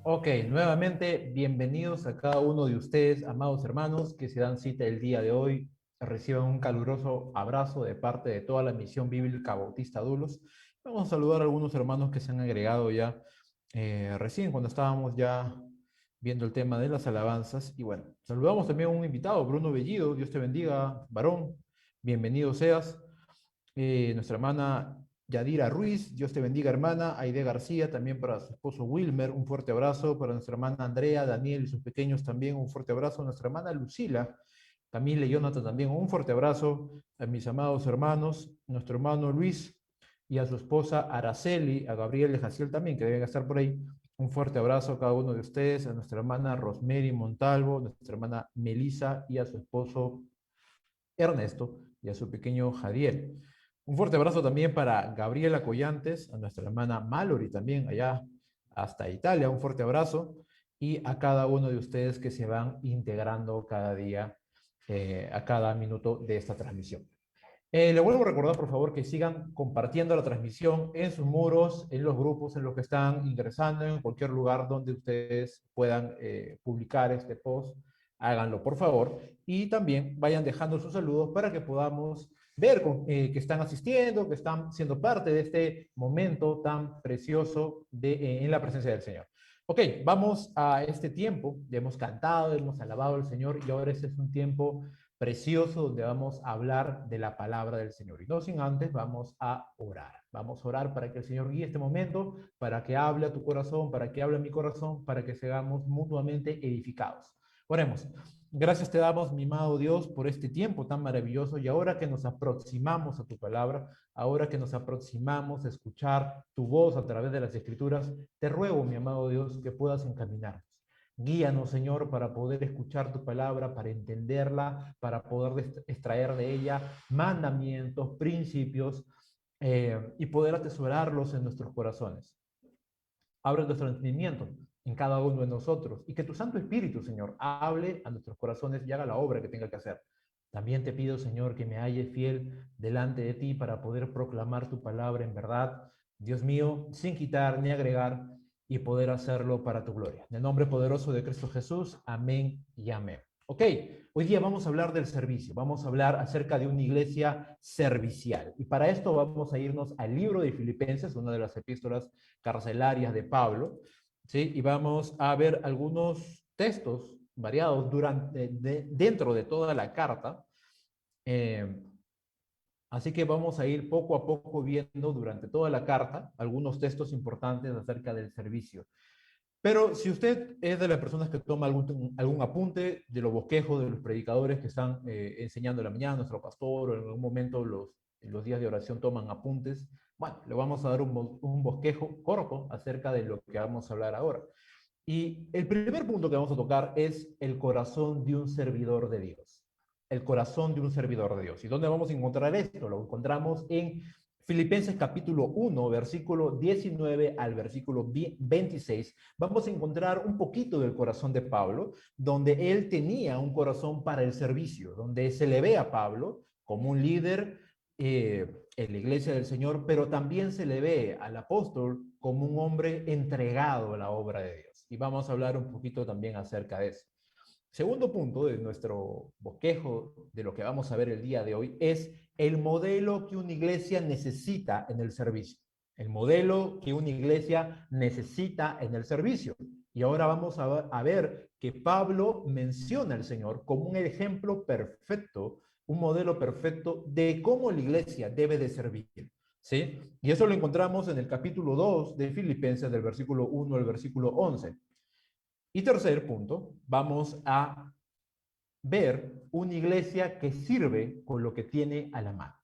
Ok, nuevamente bienvenidos a cada uno de ustedes, amados hermanos, que se dan cita el día de hoy. Reciban un caluroso abrazo de parte de toda la misión bíblica Bautista Dulos. Vamos a saludar a algunos hermanos que se han agregado ya recién cuando estábamos ya viendo el tema de las alabanzas. Y bueno, saludamos también a un invitado, Bruno Bellido. Dios te bendiga, varón. Bienvenido seas. Nuestra hermana Yadira Ruiz, Dios te bendiga, hermana. Aide García, también para su esposo Wilmer, un fuerte abrazo. Para nuestra hermana Andrea, Daniel y sus pequeños también, un fuerte abrazo. Nuestra hermana Lucila, Camila y Jonathan también, un fuerte abrazo. A mis amados hermanos, nuestro hermano Luis y a su esposa Araceli, a Gabriel y Jaciel también, que deben estar por ahí. Un fuerte abrazo a cada uno de ustedes, a nuestra hermana Rosemary Montalvo, nuestra hermana Melisa y a su esposo Ernesto y a su pequeño Jadiel. Un fuerte abrazo también para Gabriela Collantes, a nuestra hermana Mallory también, allá hasta Italia. Un fuerte abrazo. Y a cada uno de ustedes que se van integrando cada día, a cada minuto de esta transmisión. Le vuelvo a recordar, por favor, que sigan compartiendo la transmisión en sus muros, en los grupos en los que están ingresando, en cualquier lugar donde ustedes puedan publicar este post. Háganlo, por favor. Y también vayan dejando sus saludos para que podamos ver que están asistiendo, que están siendo parte de este momento tan precioso en la presencia del Señor. Ok, vamos a este tiempo. Ya hemos cantado, hemos alabado al Señor y ahora este es un tiempo precioso donde vamos a hablar de la palabra del Señor. Y no sin antes vamos a orar. Vamos a orar para que el Señor guíe este momento, para que hable a tu corazón, para que hable a mi corazón, para que seamos mutuamente edificados. Oremos. Gracias te damos, mi amado Dios, por este tiempo tan maravilloso y ahora que nos aproximamos a tu palabra, ahora que nos aproximamos a escuchar tu voz a través de las escrituras, te ruego, mi amado Dios, que puedas encaminarnos. Guíanos, Señor, para poder escuchar tu palabra, para entenderla, para poder extraer de ella mandamientos, principios y poder atesorarlos en nuestros corazones. Abre nuestro entendimiento en cada uno de nosotros y que tu Santo Espíritu, Señor, hable a nuestros corazones y haga la obra que tenga que hacer. También te pido, Señor, que me halle fiel delante de ti para poder proclamar tu palabra en verdad, Dios mío, sin quitar ni agregar y poder hacerlo para tu gloria. En el nombre poderoso de Cristo Jesús, amén y amén. Ok, hoy día vamos a hablar del servicio, vamos a hablar acerca de una iglesia servicial. Y para esto vamos a irnos al libro de Filipenses, una de las epístolas carcelarias de Pablo, ¿sí? Y vamos a ver algunos textos variados dentro de toda la carta. Eh, Así que vamos a ir poco a poco viendo durante toda la carta algunos textos importantes acerca del servicio. Pero si usted es de las personas que toma algún apunte de los bosquejos de los predicadores que están enseñando en la mañana, nuestro pastor, o en algún momento en los días de oración toman apuntes, bueno, le vamos a dar un bosquejo corto acerca de lo que vamos a hablar ahora. Y el primer punto que vamos a tocar es el corazón de un servidor de Dios. El corazón de un servidor de Dios. ¿Y dónde vamos a encontrar esto? Lo encontramos en Filipenses capítulo 1, versículo 19 al versículo 26. Vamos a encontrar un poquito del corazón de Pablo, donde él tenía un corazón para el servicio, donde se le ve a Pablo como un líder en la iglesia del Señor, pero también se le ve al apóstol como un hombre entregado a la obra de Dios. Y vamos a hablar un poquito también acerca de eso. Segundo punto de nuestro bosquejo de lo que vamos a ver el día de hoy es el modelo que una iglesia necesita en el servicio. El modelo que una iglesia necesita en el servicio. Y ahora vamos a ver que Pablo menciona al Señor como un ejemplo perfecto, un modelo perfecto de cómo la iglesia debe de servir. ¿Sí? Y eso lo encontramos en el capítulo 2 de Filipenses, del versículo 1 al versículo 11. Y tercer punto, vamos a ver una iglesia que sirve con lo que tiene a la mano.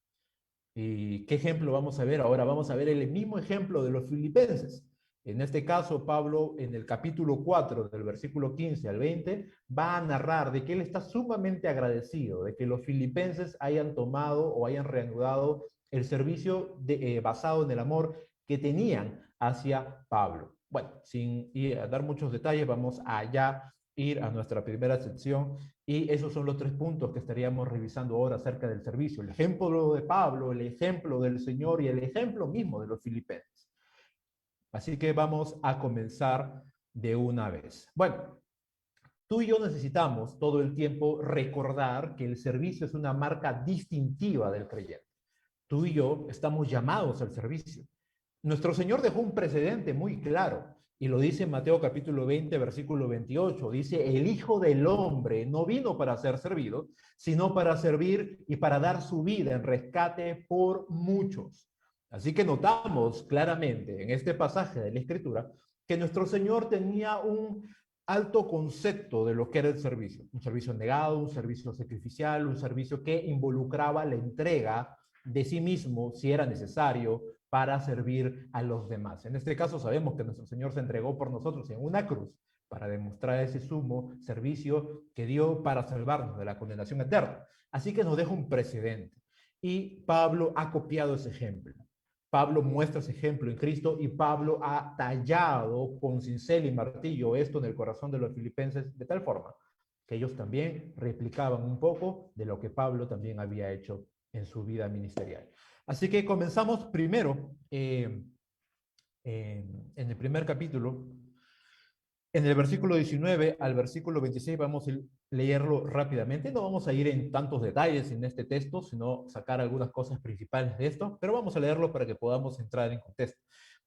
¿Y qué ejemplo vamos a ver ahora? Vamos a ver el mismo ejemplo de los filipenses. En este caso, Pablo, en el capítulo 4, del versículo 15 al 20, va a narrar de que él está sumamente agradecido de que los filipenses hayan tomado o hayan reanudado el servicio basado en el amor que tenían hacia Pablo. Bueno, sin ir a dar muchos detalles, vamos allá ir a nuestra primera sección y esos son los tres puntos que estaríamos revisando ahora acerca del servicio. El ejemplo de Pablo, el ejemplo del Señor y el ejemplo mismo de los filipenses. Así que vamos a comenzar de una vez. Bueno, tú y yo necesitamos todo el tiempo recordar que el servicio es una marca distintiva del creyente. Tú y yo estamos llamados al servicio. Nuestro Señor dejó un precedente muy claro y lo dice en Mateo capítulo 20, versículo 28. Dice, el Hijo del Hombre no vino para ser servido, sino para servir y para dar su vida en rescate por muchos. Así que notamos claramente en este pasaje de la Escritura que nuestro Señor tenía un alto concepto de lo que era el servicio. Un servicio negado, un servicio sacrificial, un servicio que involucraba la entrega de sí mismo si era necesario para servir a los demás. En este caso sabemos que nuestro Señor se entregó por nosotros en una cruz para demostrar ese sumo servicio que dio para salvarnos de la condenación eterna. Así que nos deja un precedente. Y Pablo ha copiado ese ejemplo. Pablo muestra ese ejemplo en Cristo y Pablo ha tallado con cincel y martillo esto en el corazón de los filipenses de tal forma que ellos también replicaban un poco de lo que Pablo también había hecho en su vida ministerial. Así que comenzamos primero en el primer capítulo. En el versículo 19 al versículo 26 vamos a leerlo rápidamente. No vamos a ir en tantos detalles en este texto, sino sacar algunas cosas principales de esto, pero vamos a leerlo para que podamos entrar en contexto.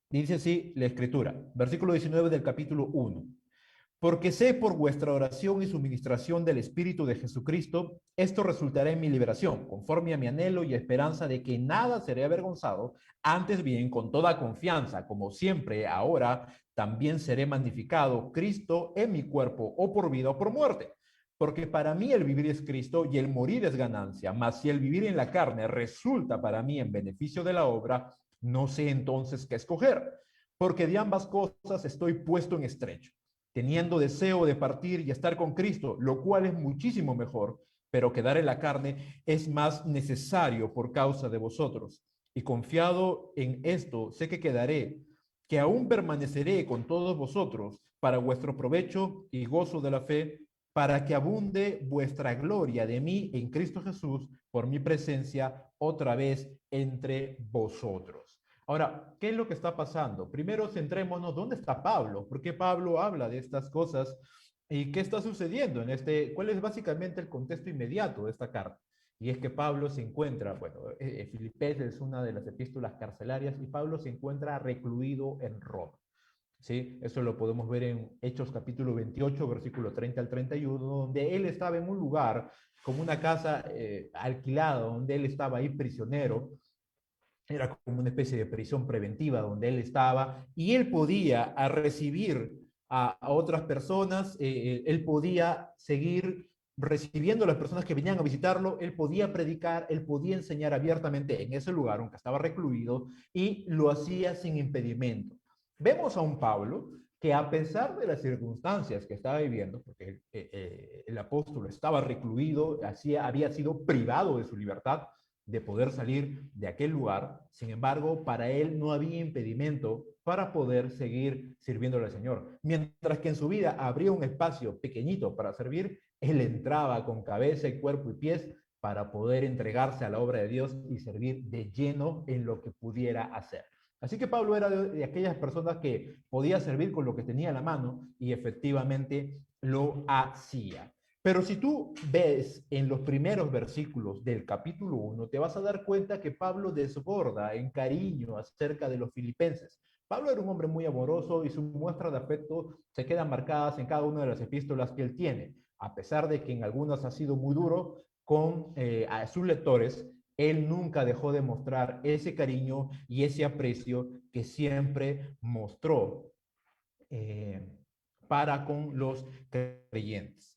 Dice así la escritura, versículo 19 del capítulo 1. Porque sé por vuestra oración y suministración del Espíritu de Jesucristo, esto resultará en mi liberación, conforme a mi anhelo y esperanza de que nada seré avergonzado, antes bien con toda confianza, como siempre ahora, también seré magnificado Cristo en mi cuerpo, o por vida o por muerte. Porque para mí el vivir es Cristo y el morir es ganancia, mas si el vivir en la carne resulta para mí en beneficio de la obra, no sé entonces qué escoger, porque de ambas cosas estoy puesto en estrecho, teniendo deseo de partir y estar con Cristo, lo cual es muchísimo mejor, pero quedar en la carne es más necesario por causa de vosotros. Y confiado en esto, sé que quedaré, que aún permaneceré con todos vosotros para vuestro provecho y gozo de la fe, para que abunde vuestra gloria de mí en Cristo Jesús por mi presencia otra vez entre vosotros. Ahora, ¿qué es lo que está pasando? Primero centrémonos, ¿dónde está Pablo? ¿Por qué Pablo habla de estas cosas? ¿Y qué está sucediendo en este? ¿Cuál es básicamente el contexto inmediato de esta carta? Y es que Pablo se encuentra, bueno, Filipenses es una de las epístolas carcelarias y Pablo se encuentra recluido en Roma. ¿Sí? Eso lo podemos ver en Hechos capítulo 28, versículo 30 al 31, donde él estaba en un lugar como una casa alquilada, donde él estaba ahí prisionero. Era como una especie de prisión preventiva donde él estaba y él podía recibir a otras personas, él podía seguir recibiendo a las personas que venían a visitarlo, él podía predicar, él podía enseñar abiertamente en ese lugar, aunque estaba recluido, y lo hacía sin impedimento. Vemos a un Pablo que a pesar de las circunstancias que estaba viviendo, porque el apóstol estaba recluido, había sido privado de su libertad, de poder salir de aquel lugar. Sin embargo, para él no había impedimento para poder seguir sirviéndole al Señor. Mientras que en su vida habría un espacio pequeñito para servir, él entraba con cabeza y cuerpo y pies para poder entregarse a la obra de Dios y servir de lleno en lo que pudiera hacer. Así que Pablo era de aquellas personas que podía servir con lo que tenía en la mano y efectivamente lo hacía. Pero si tú ves en los primeros versículos del capítulo 1, te vas a dar cuenta que Pablo desborda en cariño acerca de los filipenses. Pablo era un hombre muy amoroso y sus muestras de afecto se quedan marcadas en cada una de las epístolas que él tiene. A pesar de que en algunas ha sido muy duro con a sus lectores, él nunca dejó de mostrar ese cariño y ese aprecio que siempre mostró eh, para con los creyentes.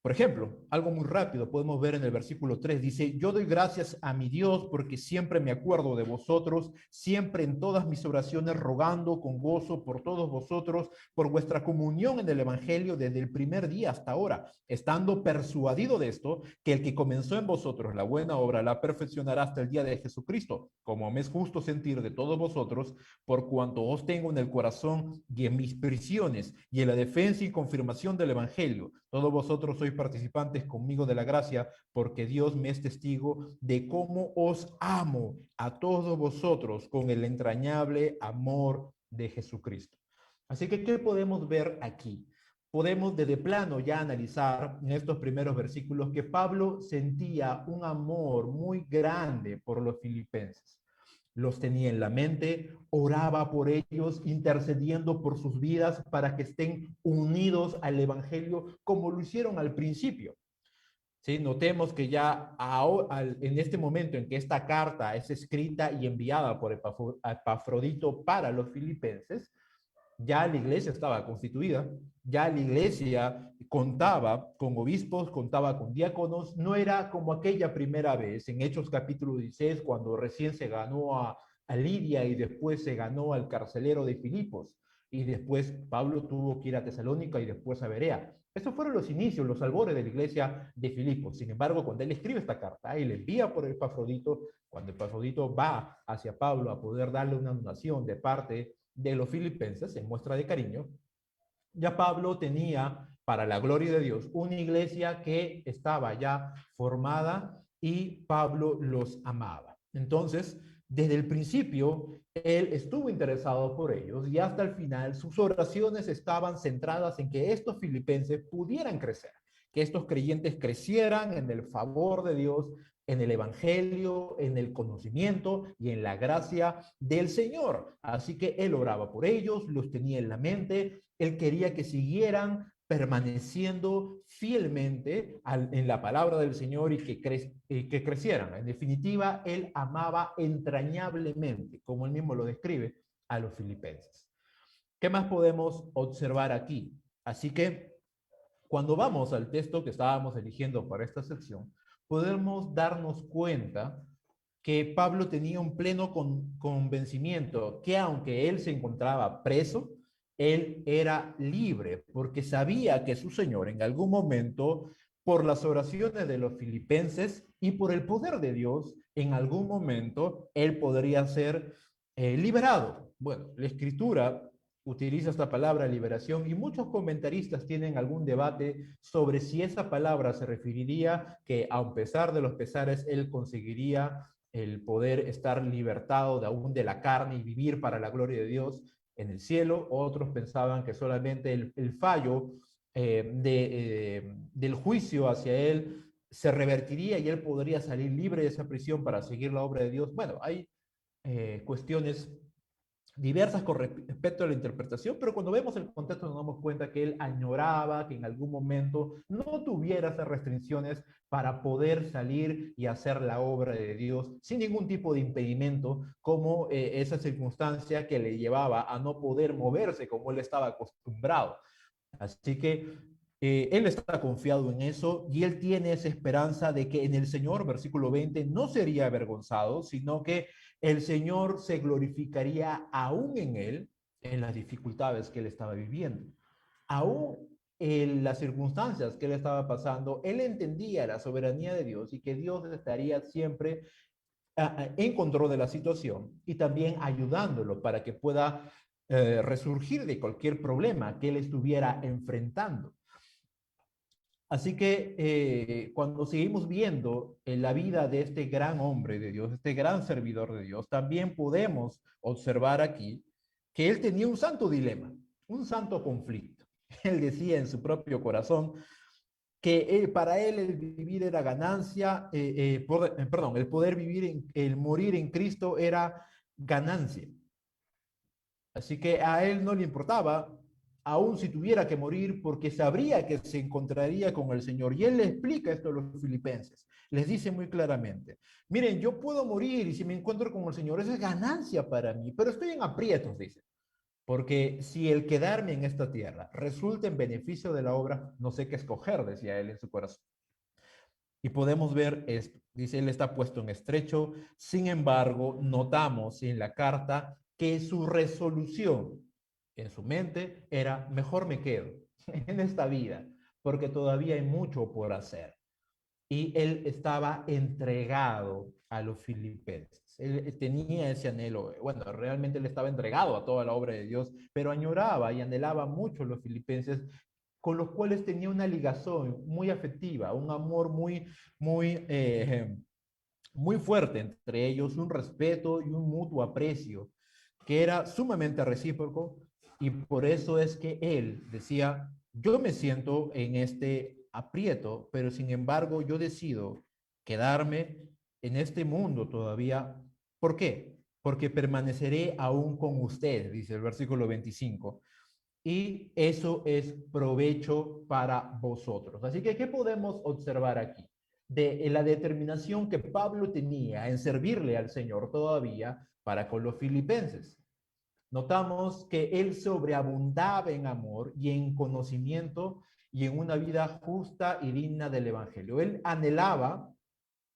Por ejemplo, algo muy rápido, podemos ver en el versículo 3, dice, yo doy gracias a mi Dios porque siempre me acuerdo de vosotros, siempre en todas mis oraciones rogando con gozo por todos vosotros, por vuestra comunión en el Evangelio desde el primer día hasta ahora, estando persuadido de esto, que el que comenzó en vosotros la buena obra la perfeccionará hasta el día de Jesucristo, como me es justo sentir de todos vosotros, por cuanto os tengo en el corazón y en mis prisiones y en la defensa y confirmación del Evangelio. Todos vosotros sois participantes conmigo de la gracia, porque Dios me es testigo de cómo os amo a todos vosotros con el entrañable amor de Jesucristo. Así que, ¿qué podemos ver aquí? Podemos desde plano ya analizar en estos primeros versículos que Pablo sentía un amor muy grande por los filipenses. Los tenía en la mente, oraba por ellos, intercediendo por sus vidas para que estén unidos al Evangelio como lo hicieron al principio. ¿Sí? Notemos que ya en este momento en que esta carta es escrita y enviada por Epafrodito para los filipenses, ya la iglesia estaba constituida, ya la iglesia contaba con obispos, contaba con diáconos, no era como aquella primera vez en Hechos capítulo 16, cuando recién se ganó a Lidia y después se ganó al carcelero de Filipos, y después Pablo tuvo que ir a Tesalónica y después a Berea. Estos fueron los inicios, los albores de la iglesia de Filipos. Sin embargo, cuando él escribe esta carta y le envía por Epafrodito, cuando Epafrodito va hacia Pablo a poder darle una donación de parte de los filipenses en muestra de cariño, ya Pablo tenía, para la gloria de Dios, una iglesia que estaba ya formada y Pablo los amaba. Entonces, desde el principio, él estuvo interesado por ellos y hasta el final sus oraciones estaban centradas en que estos filipenses pudieran crecer, que estos creyentes crecieran en el favor de Dios, en el Evangelio, en el conocimiento y en la gracia del Señor. Así que él oraba por ellos, los tenía en la mente, él quería que siguieran permaneciendo fielmente en la palabra del Señor y que crecieran. En definitiva, él amaba entrañablemente, como él mismo lo describe, a los filipenses. ¿Qué más podemos observar aquí? Así que cuando vamos al texto que estábamos eligiendo para esta sección, podemos darnos cuenta que Pablo tenía un pleno convencimiento que aunque él se encontraba preso, él era libre porque sabía que su Señor en algún momento, por las oraciones de los filipenses y por el poder de Dios, en algún momento él podría ser liberado. Bueno, la escritura utiliza esta palabra liberación y muchos comentaristas tienen algún debate sobre si esa palabra se referiría que a pesar de los pesares él conseguiría el poder estar libertado de aún de la carne y vivir para la gloria de Dios en el cielo. Otros pensaban que solamente el fallo del juicio hacia él se revertiría y él podría salir libre de esa prisión para seguir la obra de Dios. Bueno, hay cuestiones diversas con respecto a la interpretación, pero cuando vemos el contexto nos damos cuenta que él añoraba que en algún momento no tuviera esas restricciones para poder salir y hacer la obra de Dios sin ningún tipo de impedimento, como esa circunstancia que le llevaba a no poder moverse como él estaba acostumbrado. Así que él está confiado en eso y él tiene esa esperanza de que en el Señor, versículo 20, no sería avergonzado, sino que el Señor se glorificaría aún en él, en las dificultades que él estaba viviendo. Aún en las circunstancias que él estaba pasando, él entendía la soberanía de Dios y que Dios estaría siempre en control de la situación y también ayudándolo para que pueda resurgir de cualquier problema que él estuviera enfrentando. Así que cuando seguimos viendo en la vida de este gran hombre de Dios, este gran servidor de Dios, también podemos observar aquí que él tenía un santo dilema, un santo conflicto. Él decía en su propio corazón que para él el vivir era ganancia, perdón, el poder vivir, el morir en Cristo era ganancia. Así que a él no le importaba, aun si tuviera que morir, porque sabría que se encontraría con el Señor. Y él le explica esto a los filipenses. Les dice muy claramente, miren, yo puedo morir y si me encuentro con el Señor, eso es ganancia para mí, pero estoy en aprietos, dice. Porque si el quedarme en esta tierra resulta en beneficio de la obra, no sé qué escoger, decía él en su corazón. Y podemos ver esto. Dice, él está puesto en estrecho. Sin embargo, notamos en la carta que su resolución en su mente era, mejor me quedo en esta vida, porque todavía hay mucho por hacer. Y él estaba entregado a los filipenses. Él tenía ese anhelo, bueno, realmente él estaba entregado a toda la obra de Dios, pero añoraba y anhelaba mucho los filipenses con los cuales tenía una ligación muy afectiva, un amor muy fuerte entre ellos, un respeto y un mutuo aprecio, que era sumamente recíproco Y por eso es que él decía, yo me siento en este aprieto, pero sin embargo yo decido quedarme en este mundo todavía. ¿Por qué? Porque permaneceré aún con ustedes, dice el versículo 25, y eso es provecho para vosotros. Así que, ¿qué podemos observar aquí? De la determinación que Pablo tenía en servirle al Señor todavía para con los filipenses. Notamos que él sobreabundaba en amor y en conocimiento y en una vida justa y digna del Evangelio. Él anhelaba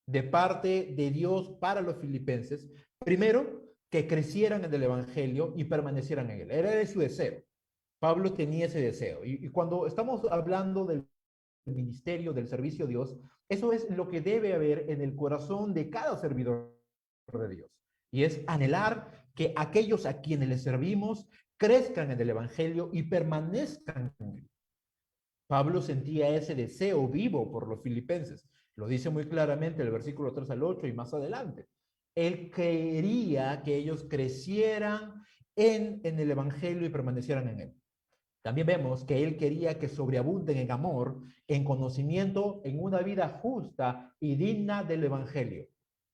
de parte de Dios para los filipenses, primero, que crecieran en el Evangelio y permanecieran en él. Era su deseo. Pablo tenía ese deseo. Y cuando estamos hablando del ministerio, del servicio a Dios, eso es lo que debe haber en el corazón de cada servidor de Dios. Y es anhelar que aquellos a quienes les servimos crezcan en el Evangelio y permanezcan en él. Pablo sentía ese deseo vivo por los filipenses. Lo dice muy claramente el versículo 3 al 8 y más adelante. Él quería que ellos crecieran en el Evangelio y permanecieran en él. También vemos que él quería que sobreabunden en amor, en conocimiento, en una vida justa y digna del Evangelio.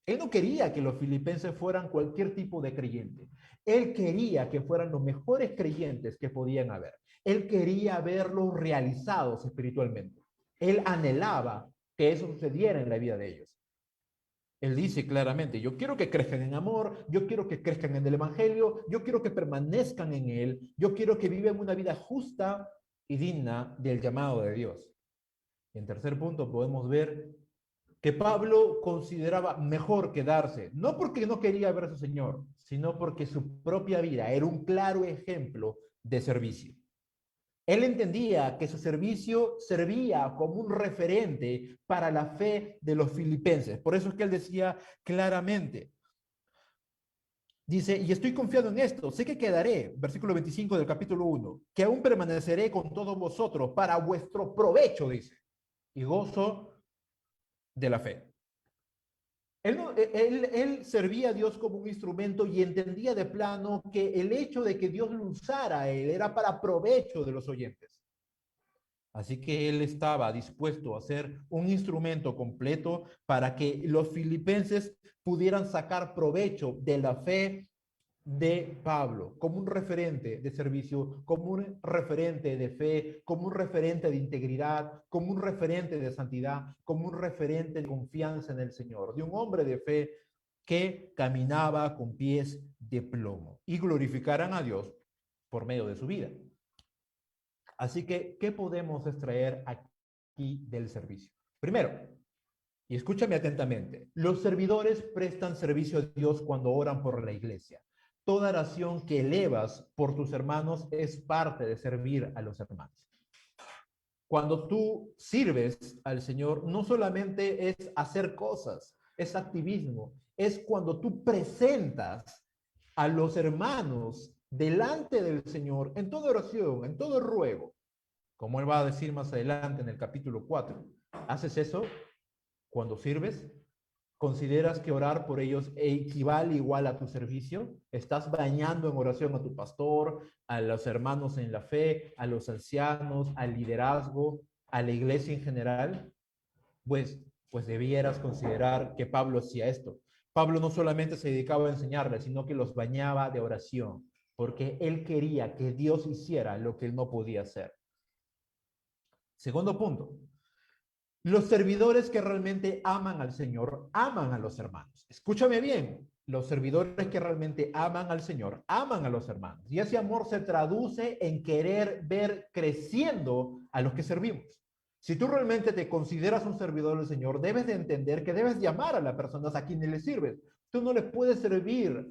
Él no quería que los filipenses fueran cualquier tipo de creyente. Él quería que fueran los mejores creyentes que podían haber. Él quería verlos realizados espiritualmente. Él anhelaba que eso sucediera en la vida de ellos. Él dice claramente, yo quiero que crezcan en amor, yo quiero que crezcan en el Evangelio, yo quiero que permanezcan en él, yo quiero que vivan una vida justa y digna del llamado de Dios. En tercer punto podemos ver que Pablo consideraba mejor quedarse, no porque no quería ver a su Señor, sino porque su propia vida era un claro ejemplo de servicio. Él entendía que su servicio servía como un referente para la fe de los filipenses. Por eso es que él decía claramente, dice, y estoy confiado en esto, sé que quedaré, versículo 25 del capítulo 1, que aún permaneceré con todos vosotros para vuestro provecho, dice, y gozo de la fe. Él servía a Dios como un instrumento y entendía de plano que el hecho de que Dios lo usara a él era para provecho de los oyentes. Así que él estaba dispuesto a ser un instrumento completo para que los filipenses pudieran sacar provecho de la fe de Pablo, como un referente de servicio, como un referente de fe, como un referente de integridad, como un referente de santidad, como un referente de confianza en el Señor, de un hombre de fe que caminaba con pies de plomo y glorificaran a Dios por medio de su vida. Así que, ¿qué podemos extraer aquí del servicio? Primero, y escúchame atentamente, los servidores prestan servicio a Dios cuando oran por la iglesia. Toda oración que elevas por tus hermanos es parte de servir a los hermanos. Cuando tú sirves al Señor, no solamente es hacer cosas, es activismo, es cuando tú presentas a los hermanos delante del Señor en toda oración, en todo ruego, como él va a decir más adelante en el capítulo 4. ¿Haces eso cuando sirves? ¿Consideras que orar por ellos equivale igual a tu servicio? ¿Estás bañando en oración a tu pastor, a los hermanos en la fe, a los ancianos, al liderazgo, a la iglesia en general? Pues debieras considerar que Pablo hacía esto. Pablo no solamente se dedicaba a enseñarles, sino que los bañaba de oración, porque él quería que Dios hiciera lo que él no podía hacer. Segundo punto, los servidores que realmente aman al Señor, aman a los hermanos. Escúchame bien, los servidores que realmente aman al Señor, aman a los hermanos. Y ese amor se traduce en querer ver creciendo a los que servimos. Si tú realmente te consideras un servidor del Señor, debes de entender que debes de amar a las personas a quienes les sirves. Tú no les puedes servir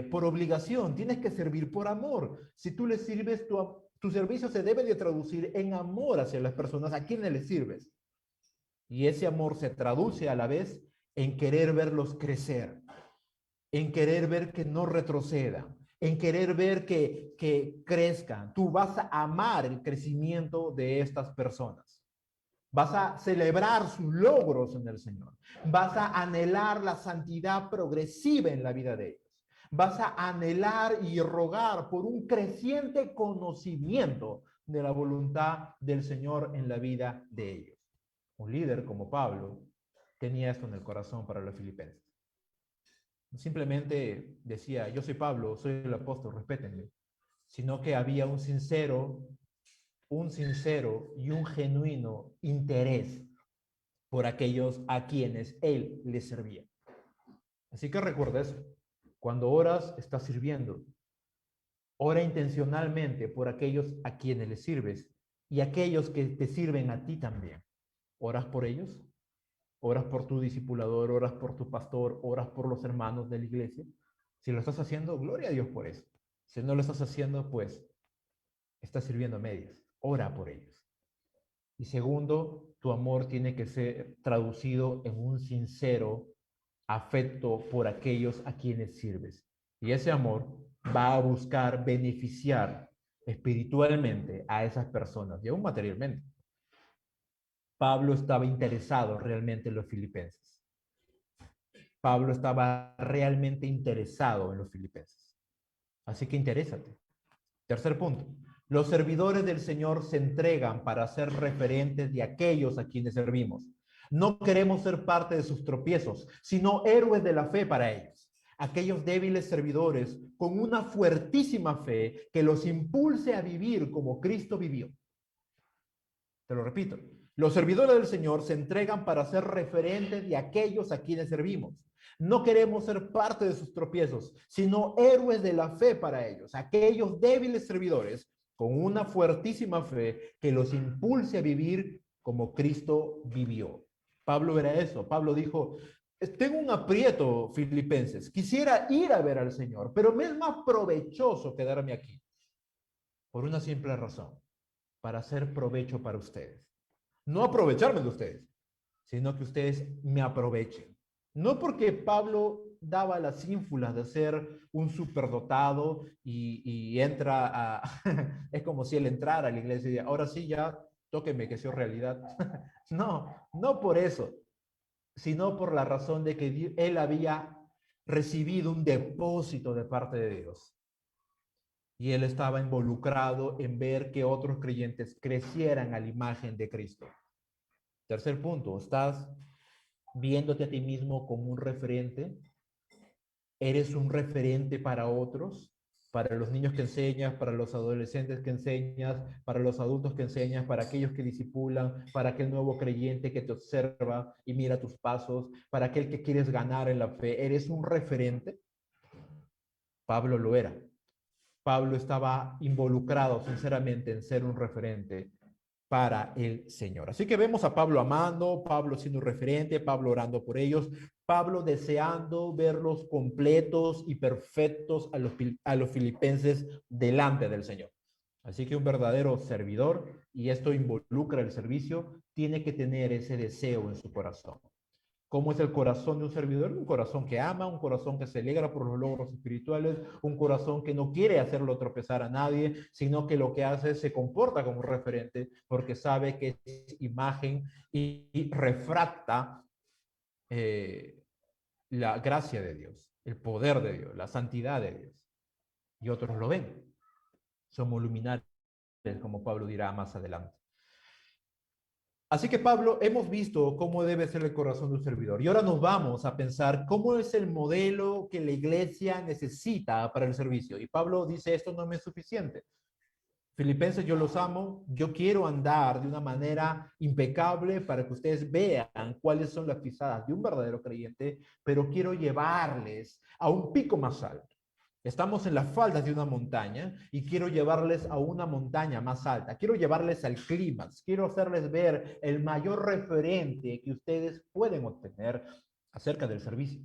por obligación, tienes que servir por amor. Si tú les sirves, tu servicio se debe de traducir en amor hacia las personas a quienes les sirves. Y ese amor se traduce a la vez en querer verlos crecer, en querer ver que no retrocedan, en querer ver que crezcan. Tú vas a amar el crecimiento de estas personas. Vas a celebrar sus logros en el Señor. Vas a anhelar la santidad progresiva en la vida de ellos. Vas a anhelar y rogar por un creciente conocimiento de la voluntad del Señor en la vida de ellos. Un líder como Pablo tenía esto en el corazón para los filipenses. Simplemente decía, yo soy Pablo, soy el apóstol, respétenme, sino que había un sincero y un genuino interés por aquellos a quienes él les servía. Así que recuerda eso. Cuando oras, estás sirviendo. Ora intencionalmente por aquellos a quienes les sirves y aquellos que te sirven a ti también. ¿Oras por ellos? ¿Oras por tu discipulador? ¿Oras por tu pastor? ¿Oras por los hermanos de la iglesia? Si lo estás haciendo, gloria a Dios por eso. Si no lo estás haciendo, pues estás sirviendo a medias. Ora por ellos. Y segundo, tu amor tiene que ser traducido en un sincero afecto por aquellos a quienes sirves. Y ese amor va a buscar beneficiar espiritualmente a esas personas y aún materialmente. Pablo estaba interesado realmente en los filipenses. Pablo estaba realmente interesado en los filipenses. Así que interésate. Tercer punto. Los servidores del Señor se entregan para ser referentes de aquellos a quienes servimos. No queremos ser parte de sus tropiezos, sino héroes de la fe para ellos. Aquellos débiles servidores con una fuertísima fe que los impulse a vivir como Cristo vivió. Te lo repito. Los servidores del Señor se entregan para ser referentes de aquellos a quienes servimos. No queremos ser parte de sus tropiezos, sino héroes de la fe para ellos, aquellos débiles servidores con una fuertísima fe que los impulse a vivir como Cristo vivió. Pablo era eso. Pablo dijo, tengo un aprieto, filipenses, quisiera ir a ver al Señor, pero me es más provechoso quedarme aquí. Por una simple razón, para hacer provecho para ustedes. No aprovecharme de ustedes, sino que ustedes me aprovechen. No porque Pablo daba las ínfulas de ser un superdotado y entra a... es como si él entrara a la iglesia y diría, ahora sí ya, tóqueme que sea realidad. No por eso, sino por la razón de que él había recibido un depósito de parte de Dios. Y él estaba involucrado en ver que otros creyentes crecieran a la imagen de Cristo. Tercer punto, ¿estás viéndote a ti mismo como un referente? ¿Eres un referente para otros? Para los niños que enseñas, para los adolescentes que enseñas, para los adultos que enseñas, para aquellos que disipulan, para aquel nuevo creyente que te observa y mira tus pasos, para aquel que quieres ganar en la fe. ¿Eres un referente? Pablo lo era. Pablo estaba involucrado sinceramente en ser un referente para el Señor. Así que vemos a Pablo amando, Pablo siendo un referente, Pablo orando por ellos, Pablo deseando verlos completos y perfectos a los filipenses delante del Señor. Así que un verdadero servidor, y esto involucra el servicio, tiene que tener ese deseo en su corazón. ¿Cómo es el corazón de un servidor? Un corazón que ama, un corazón que se alegra por los logros espirituales, un corazón que no quiere hacerlo tropezar a nadie, sino que lo que hace es se comporta como un referente porque sabe que es imagen y refracta la gracia de Dios, el poder de Dios, la santidad de Dios. Y otros lo ven. Somos luminares, como Pablo dirá más adelante. Así que Pablo, hemos visto cómo debe ser el corazón de un servidor y ahora nos vamos a pensar cómo es el modelo que la iglesia necesita para el servicio. Y Pablo dice, esto no me es suficiente. Filipenses, yo los amo, yo quiero andar de una manera impecable para que ustedes vean cuáles son las pisadas de un verdadero creyente, pero quiero llevarles a un pico más alto. Estamos en las faldas de una montaña y quiero llevarles a una montaña más alta. Quiero llevarles al clímax. Quiero hacerles ver el mayor referente que ustedes pueden obtener acerca del servicio.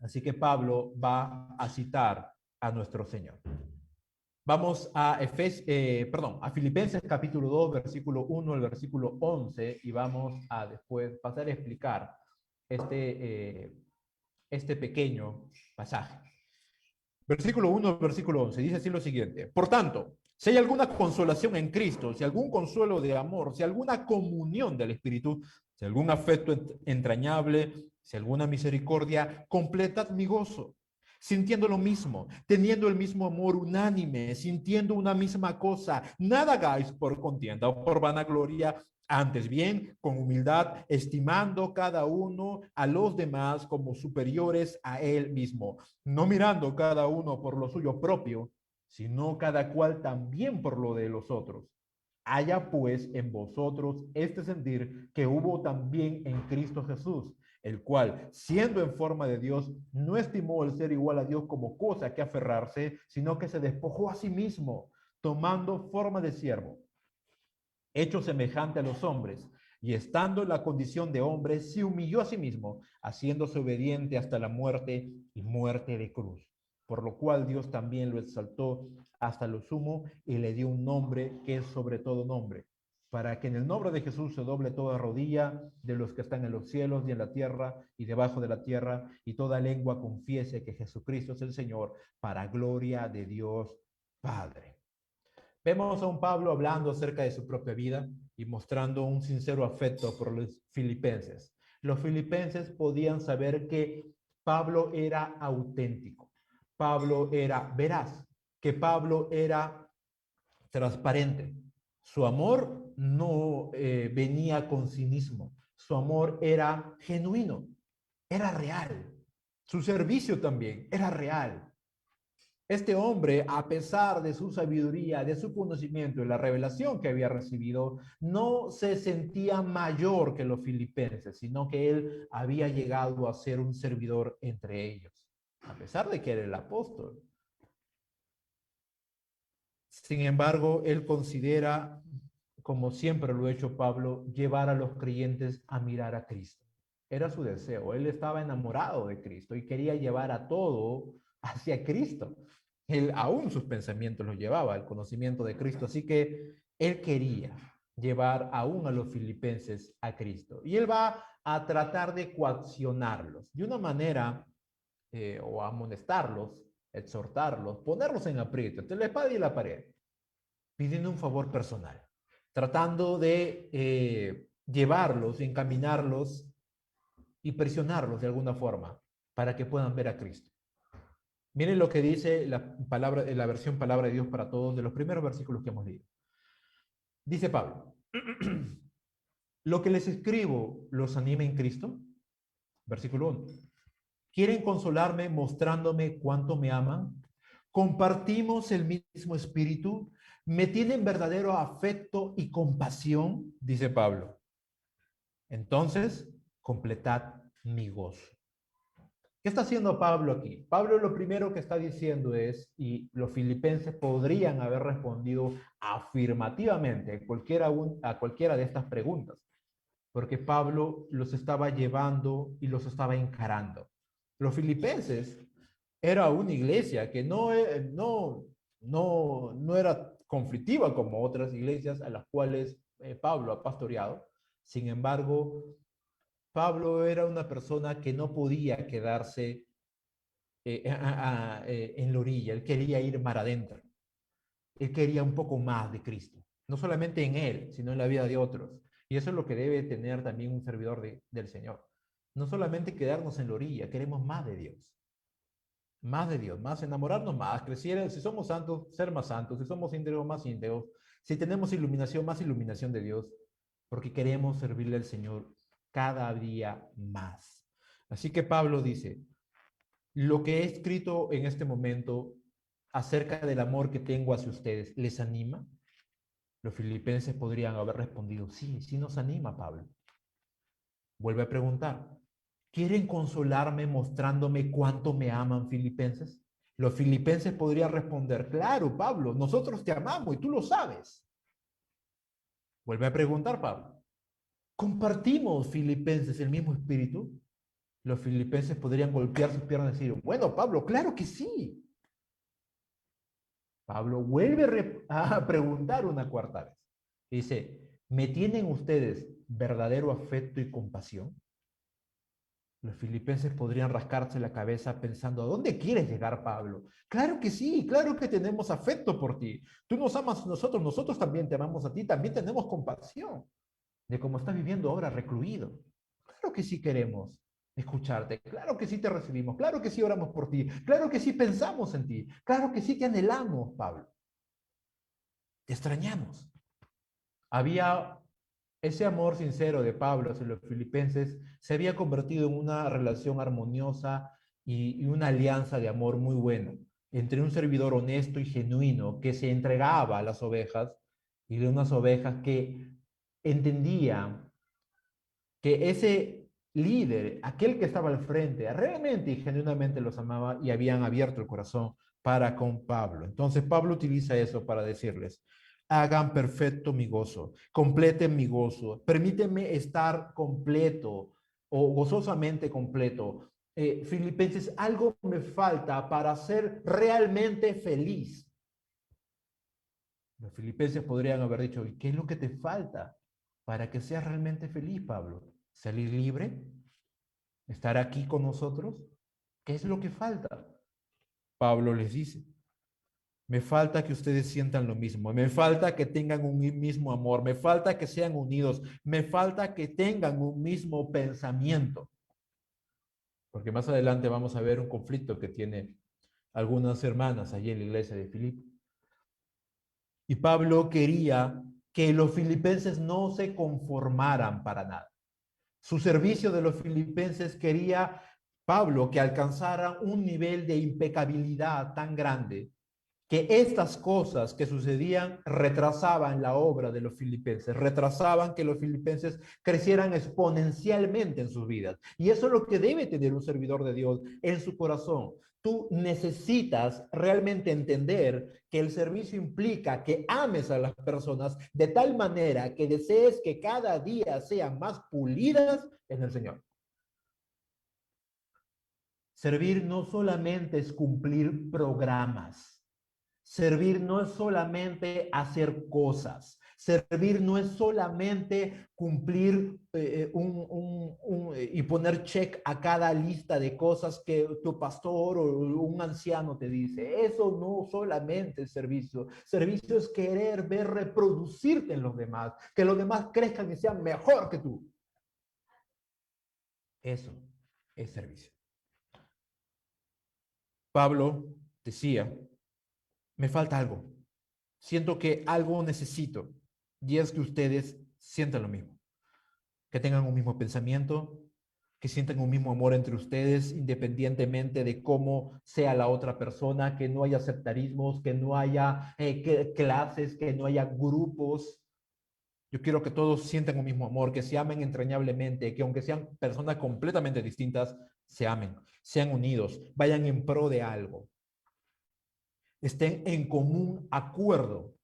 Así que Pablo va a citar a nuestro Señor. Vamos a Filipenses capítulo 2, versículo 1 al versículo 11 y vamos a después pasar a explicar este pequeño pasaje. Versículo 1, versículo 11, dice así lo siguiente. Por tanto, si hay alguna consolación en Cristo, si algún consuelo de amor, si alguna comunión del Espíritu, si algún afecto entrañable, si alguna misericordia, completad mi gozo, sintiendo lo mismo, teniendo el mismo amor unánime, sintiendo una misma cosa. Nada hagáis por contienda o por vanagloria, antes bien, con humildad, estimando cada uno a los demás como superiores a él mismo, no mirando cada uno por lo suyo propio, sino cada cual también por lo de los otros. Haya pues en vosotros este sentir que hubo también en Cristo Jesús, el cual, siendo en forma de Dios, no estimó el ser igual a Dios como cosa que aferrarse, sino que se despojó a sí mismo, tomando forma de siervo, hecho semejante a los hombres, y estando en la condición de hombre, se humilló a sí mismo, haciéndose obediente hasta la muerte y muerte de cruz. Por lo cual Dios también lo exaltó hasta lo sumo y le dio un nombre que es sobre todo nombre, para que en el nombre de Jesús se doble toda rodilla de los que están en los cielos y en la tierra y debajo de la tierra, y toda lengua confiese que Jesucristo es el Señor, para gloria de Dios Padre. Vemos a un Pablo hablando acerca de su propia vida y mostrando un sincero afecto por los filipenses. Los filipenses podían saber que Pablo era auténtico, Pablo era veraz, que Pablo era transparente. Su amor no venía con cinismo, su amor era genuino, era real. Su servicio también era real. Este hombre, a pesar de su sabiduría, de su conocimiento y la revelación que había recibido, no se sentía mayor que los filipenses, sino que él había llegado a ser un servidor entre ellos, a pesar de que era el apóstol. Sin embargo, él considera, como siempre lo ha hecho Pablo, llevar a los creyentes a mirar a Cristo. Era su deseo. Él estaba enamorado de Cristo y quería llevar a todo hacia Cristo. Él aún sus pensamientos los llevaba al conocimiento de Cristo. Así que él quería llevar aún a los filipenses a Cristo. Y él va a tratar de coaccionarlos de una manera o amonestarlos, exhortarlos, ponerlos en aprieto, entre la espada y la pared, pidiendo un favor personal, tratando de llevarlos, encaminarlos y presionarlos de alguna forma para que puedan ver a Cristo. Miren lo que dice la versión Palabra de Dios para Todos de los primeros versículos que hemos leído. Dice Pablo, lo que les escribo los anima en Cristo. Versículo 1. ¿Quieren consolarme mostrándome cuánto me aman? ¿Compartimos el mismo espíritu? ¿Me tienen verdadero afecto y compasión? Dice Pablo. Entonces, completad mi gozo. ¿Qué está haciendo Pablo aquí? Pablo lo primero que está diciendo es, y los filipenses podrían haber respondido afirmativamente a cualquiera de estas preguntas, porque Pablo los estaba llevando y los estaba encarando. Los filipenses era una iglesia que no era conflictiva como otras iglesias a las cuales Pablo ha pastoreado. Sin embargo, Pablo era una persona que no podía quedarse en la orilla. Él quería ir mar adentro. Él quería un poco más de Cristo. No solamente en él, sino en la vida de otros. Y eso es lo que debe tener también un servidor del Señor. No solamente quedarnos en la orilla, queremos más de Dios. Más de Dios, más enamorarnos más, crecer, si somos santos, ser más santos, si somos íntegros, más íntegros, si tenemos iluminación, más iluminación de Dios, porque queremos servirle al Señor cada día más. Así que Pablo dice, lo que he escrito en este momento acerca del amor que tengo hacia ustedes, ¿les anima? Los filipenses podrían haber respondido, sí, sí nos anima, Pablo. Vuelve a preguntar, ¿quieren consolarme mostrándome cuánto me aman, filipenses? Los filipenses podrían responder, claro, Pablo, nosotros te amamos y tú lo sabes. Vuelve a preguntar, Pablo, ¿compartimos, filipenses, el mismo espíritu? Los filipenses podrían golpear sus piernas y decir, bueno, Pablo, claro que sí. Pablo vuelve a preguntar una cuarta vez. Dice, ¿me tienen ustedes verdadero afecto y compasión? Los filipenses podrían rascarse la cabeza pensando, ¿a dónde quieres llegar, Pablo? Claro que sí, claro que tenemos afecto por ti. Tú nos amas a nosotros, nosotros también te amamos a ti, también tenemos compasión de cómo estás viviendo ahora recluido. Claro que sí queremos escucharte. Claro que sí te recibimos, claro que sí oramos por ti, claro que sí pensamos en ti, claro que sí te anhelamos, Pablo. Te extrañamos. Había ese amor sincero de Pablo hacia los filipenses, se había convertido en una relación armoniosa y una alianza de amor muy buena entre un servidor honesto y genuino que se entregaba a las ovejas y de unas ovejas que entendían que ese líder, aquel que estaba al frente, realmente y genuinamente los amaba y habían abierto el corazón para con Pablo. Entonces Pablo utiliza eso para decirles, hagan perfecto mi gozo, completen mi gozo, permíteme estar completo o gozosamente completo. Filipenses, algo me falta para ser realmente feliz. Los filipenses podrían haber dicho, ¿y qué es lo que te falta para que seas realmente feliz, Pablo? ¿Salir libre? ¿Estar aquí con nosotros? ¿Qué es lo que falta? Pablo les dice, me falta que ustedes sientan lo mismo, me falta que tengan un mismo amor, me falta que sean unidos, me falta que tengan un mismo pensamiento. Porque más adelante vamos a ver un conflicto que tiene algunas hermanas allí en la iglesia de Filipo. Y Pablo quería que los filipenses no se conformaran para nada. Su servicio de los filipenses quería Pablo que alcanzara un nivel de impecabilidad tan grande que estas cosas que sucedían retrasaban la obra de los filipenses, retrasaban que los filipenses crecieran exponencialmente en sus vidas. Y eso es lo que debe tener un servidor de Dios en su corazón. Tú necesitas realmente entender que el servicio implica que ames a las personas de tal manera que desees que cada día sean más pulidas en el Señor. Servir no solamente es cumplir programas. Servir no es solamente hacer cosas. Servir no es solamente cumplir y poner check a cada lista de cosas que tu pastor o un anciano te dice. Eso no solamente es servicio. Servicio es querer ver reproducirte en los demás, que los demás crezcan y sean mejor que tú. Eso es servicio. Pablo decía, me falta algo. Siento que algo necesito y es que ustedes sientan lo mismo, que tengan un mismo pensamiento, que sientan un mismo amor entre ustedes, independientemente de cómo sea la otra persona, que no haya sectarismos, que no haya clases, que no haya grupos. Yo quiero que todos sientan un mismo amor, que se amen entrañablemente, que aunque sean personas completamente distintas, se amen, sean unidos, vayan en pro de algo, estén en común acuerdo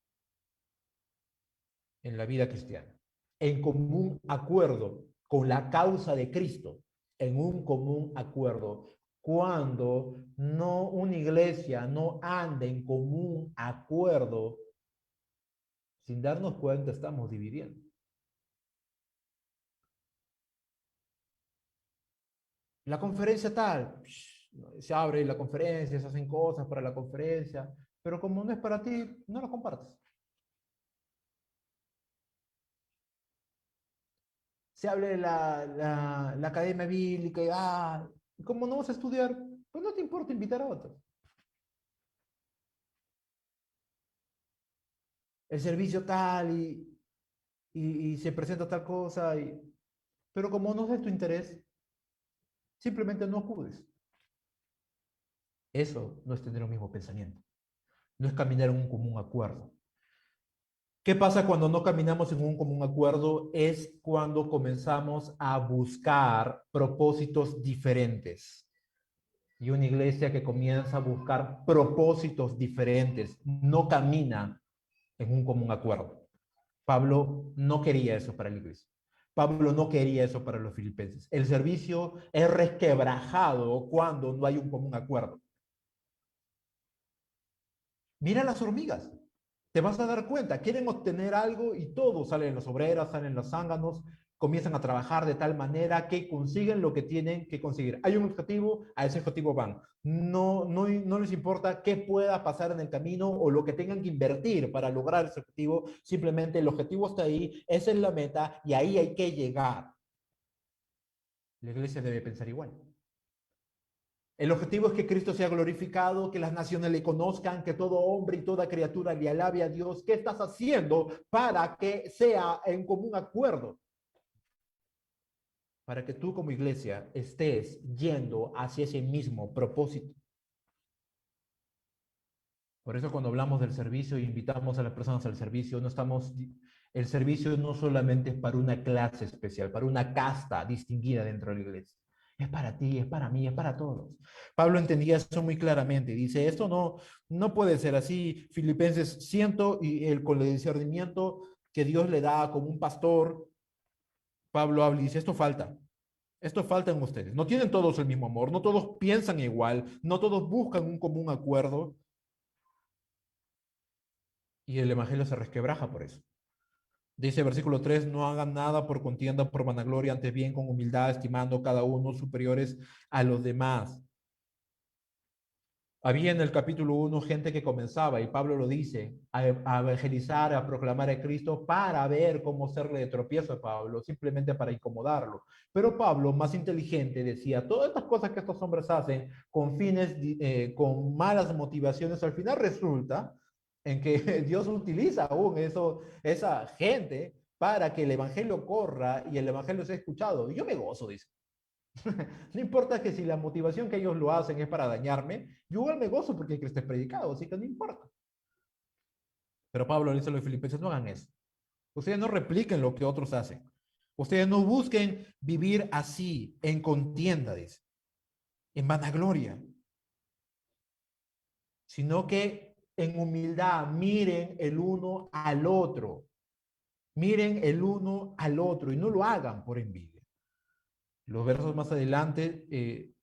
en la vida cristiana, en común acuerdo con la causa de Cristo, en un común acuerdo. Cuando no una iglesia no anda en común acuerdo, sin darnos cuenta estamos dividiendo. La conferencia tal, se abre la conferencia, se hacen cosas para la conferencia, pero como no es para ti, no lo compartes. Se hable la academia bíblica y como no vas a estudiar, pues no te importa invitar a otros. El servicio tal y se presenta tal cosa, pero como no es de tu interés, simplemente no acudes. Eso no es tener un mismo pensamiento, no es caminar en un común acuerdo. ¿Qué pasa cuando no caminamos en un común acuerdo? Es cuando comenzamos a buscar propósitos diferentes. Y una iglesia que comienza a buscar propósitos diferentes no camina en un común acuerdo. Pablo no quería eso para la iglesia. Pablo no quería eso para los filipenses. El servicio es resquebrajado cuando no hay un común acuerdo. Mira las hormigas. Te vas a dar cuenta, quieren obtener algo y todos salen las obreras, salen los zánganos, comienzan a trabajar de tal manera que consiguen lo que tienen que conseguir. Hay un objetivo, a ese objetivo van. No les importa qué pueda pasar en el camino o lo que tengan que invertir para lograr ese objetivo. Simplemente el objetivo está ahí, esa es la meta y ahí hay que llegar. La iglesia debe pensar igual. El objetivo es que Cristo sea glorificado, que las naciones le conozcan, que todo hombre y toda criatura le alabe a Dios. ¿Qué estás haciendo para que sea en común acuerdo? Para que tú como iglesia estés yendo hacia ese mismo propósito. Por eso cuando hablamos del servicio e invitamos a las personas al servicio, el servicio no solamente es para una clase especial, para una casta distinguida dentro de la iglesia. Es para ti, es para mí, es para todos. Pablo entendía eso muy claramente. Dice, esto no puede ser así. Filipenses 100 y con el discernimiento que Dios le da como un pastor, Pablo habla y dice, esto falta en ustedes. No tienen todos el mismo amor, no todos piensan igual, no todos buscan un común acuerdo. Y el evangelio se resquebraja por eso. Dice versículo 3, no hagan nada por contienda, por vanagloria, antes bien con humildad, estimando cada uno superiores a los demás. Había en el capítulo 1 gente que comenzaba, y Pablo lo dice, a evangelizar, a proclamar a Cristo para ver cómo serle de tropiezo a Pablo, simplemente para incomodarlo. Pero Pablo, más inteligente, decía, todas estas cosas que estos hombres hacen con fines, con malas motivaciones, al final resulta en que Dios utiliza aún esa gente para que el evangelio corra y el evangelio sea escuchado. Y yo me gozo, dice. No importa que si la motivación que ellos lo hacen es para dañarme, yo igual me gozo porque Cristo es predicado, así que no importa. Pero Pablo le dice a los filipenses, no hagan eso. Ustedes no repliquen lo que otros hacen. Ustedes no busquen vivir así, en contienda, dice, en vanagloria, sino que en humildad miren el uno al otro. Miren el uno al otro y no lo hagan por envidia. Los versos más adelante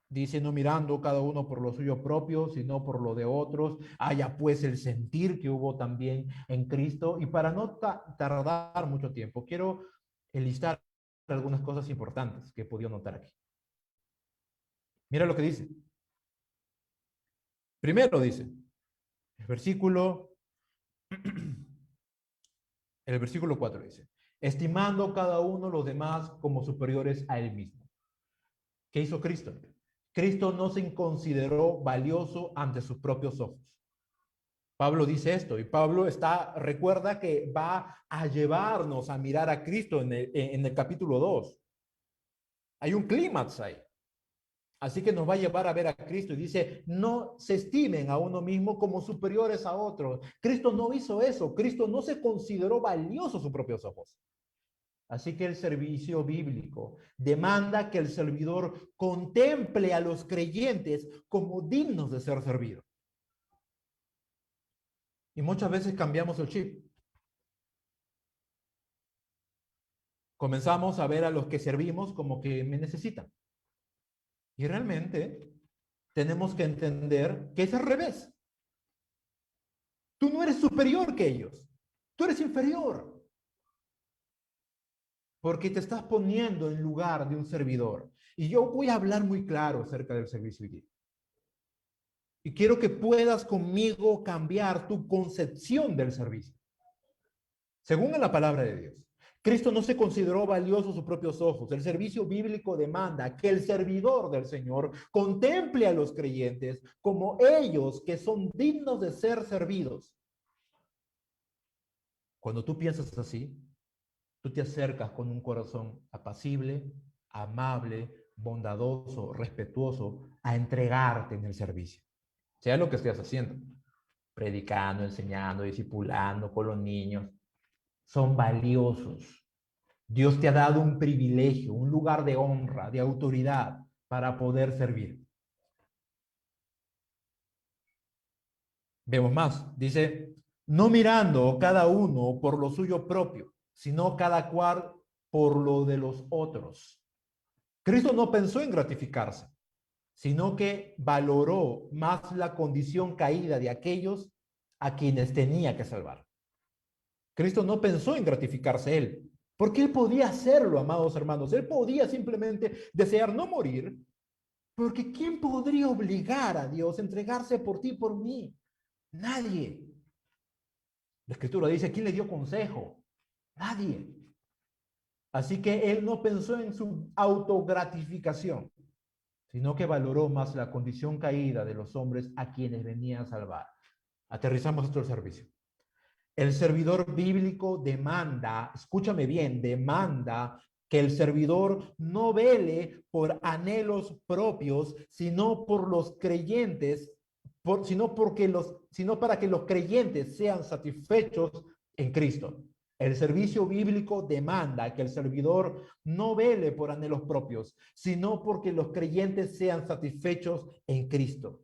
dice, no mirando cada uno por lo suyo propio, sino por lo de otros. Haya pues el sentir que hubo también en Cristo. Y para no tardar mucho tiempo, quiero enlistar algunas cosas importantes que he podido notar aquí. Mira lo que dice. Primero dice, el versículo, el versículo 4 dice, estimando cada uno los demás como superiores a él mismo. ¿Qué hizo Cristo? Cristo no se consideró valioso ante sus propios ojos. Pablo dice esto y Pablo recuerda que va a llevarnos a mirar a Cristo en el capítulo 2. Hay un clímax ahí. Así que nos va a llevar a ver a Cristo y dice, no se estimen a uno mismo como superiores a otros. Cristo no hizo eso. Cristo no se consideró valioso a sus propios ojos. Así que el servicio bíblico demanda que el servidor contemple a los creyentes como dignos de ser servidos. Y muchas veces cambiamos el chip. Comenzamos a ver a los que servimos como que me necesitan. Y realmente tenemos que entender que es al revés. Tú no eres superior que ellos. Tú eres inferior. Porque te estás poniendo en lugar de un servidor. Y yo voy a hablar muy claro acerca del servicio hoy día. Y quiero que puedas conmigo cambiar tu concepción del servicio. Según la palabra de Dios, Cristo no se consideró valioso a sus propios ojos. El servicio bíblico demanda que el servidor del Señor contemple a los creyentes como ellos que son dignos de ser servidos. Cuando tú piensas así, tú te acercas con un corazón apacible, amable, bondadoso, respetuoso, a entregarte en el servicio. Sea lo que estés haciendo, predicando, enseñando, discipulando con los niños, son valiosos. Dios te ha dado un privilegio, un lugar de honra, de autoridad para poder servir. Vemos más, dice, no mirando cada uno por lo suyo propio, sino cada cual por lo de los otros. Cristo no pensó en gratificarse, sino que valoró más la condición caída de aquellos a quienes tenía que salvar. Cristo no pensó en gratificarse él, porque él podía hacerlo, amados hermanos. Él podía simplemente desear no morir, porque ¿quién podría obligar a Dios a entregarse por ti y por mí? Nadie. La Escritura dice, ¿quién le dio consejo? Nadie. Así que él no pensó en su autogratificación, sino que valoró más la condición caída de los hombres a quienes venía a salvar. Aterrizamos esto al servicio. El servidor bíblico demanda, escúchame bien, demanda que el servidor no vele por anhelos propios, sino por los creyentes, sino para que los creyentes sean satisfechos en Cristo. El servicio bíblico demanda que el servidor no vele por anhelos propios, sino porque los creyentes sean satisfechos en Cristo.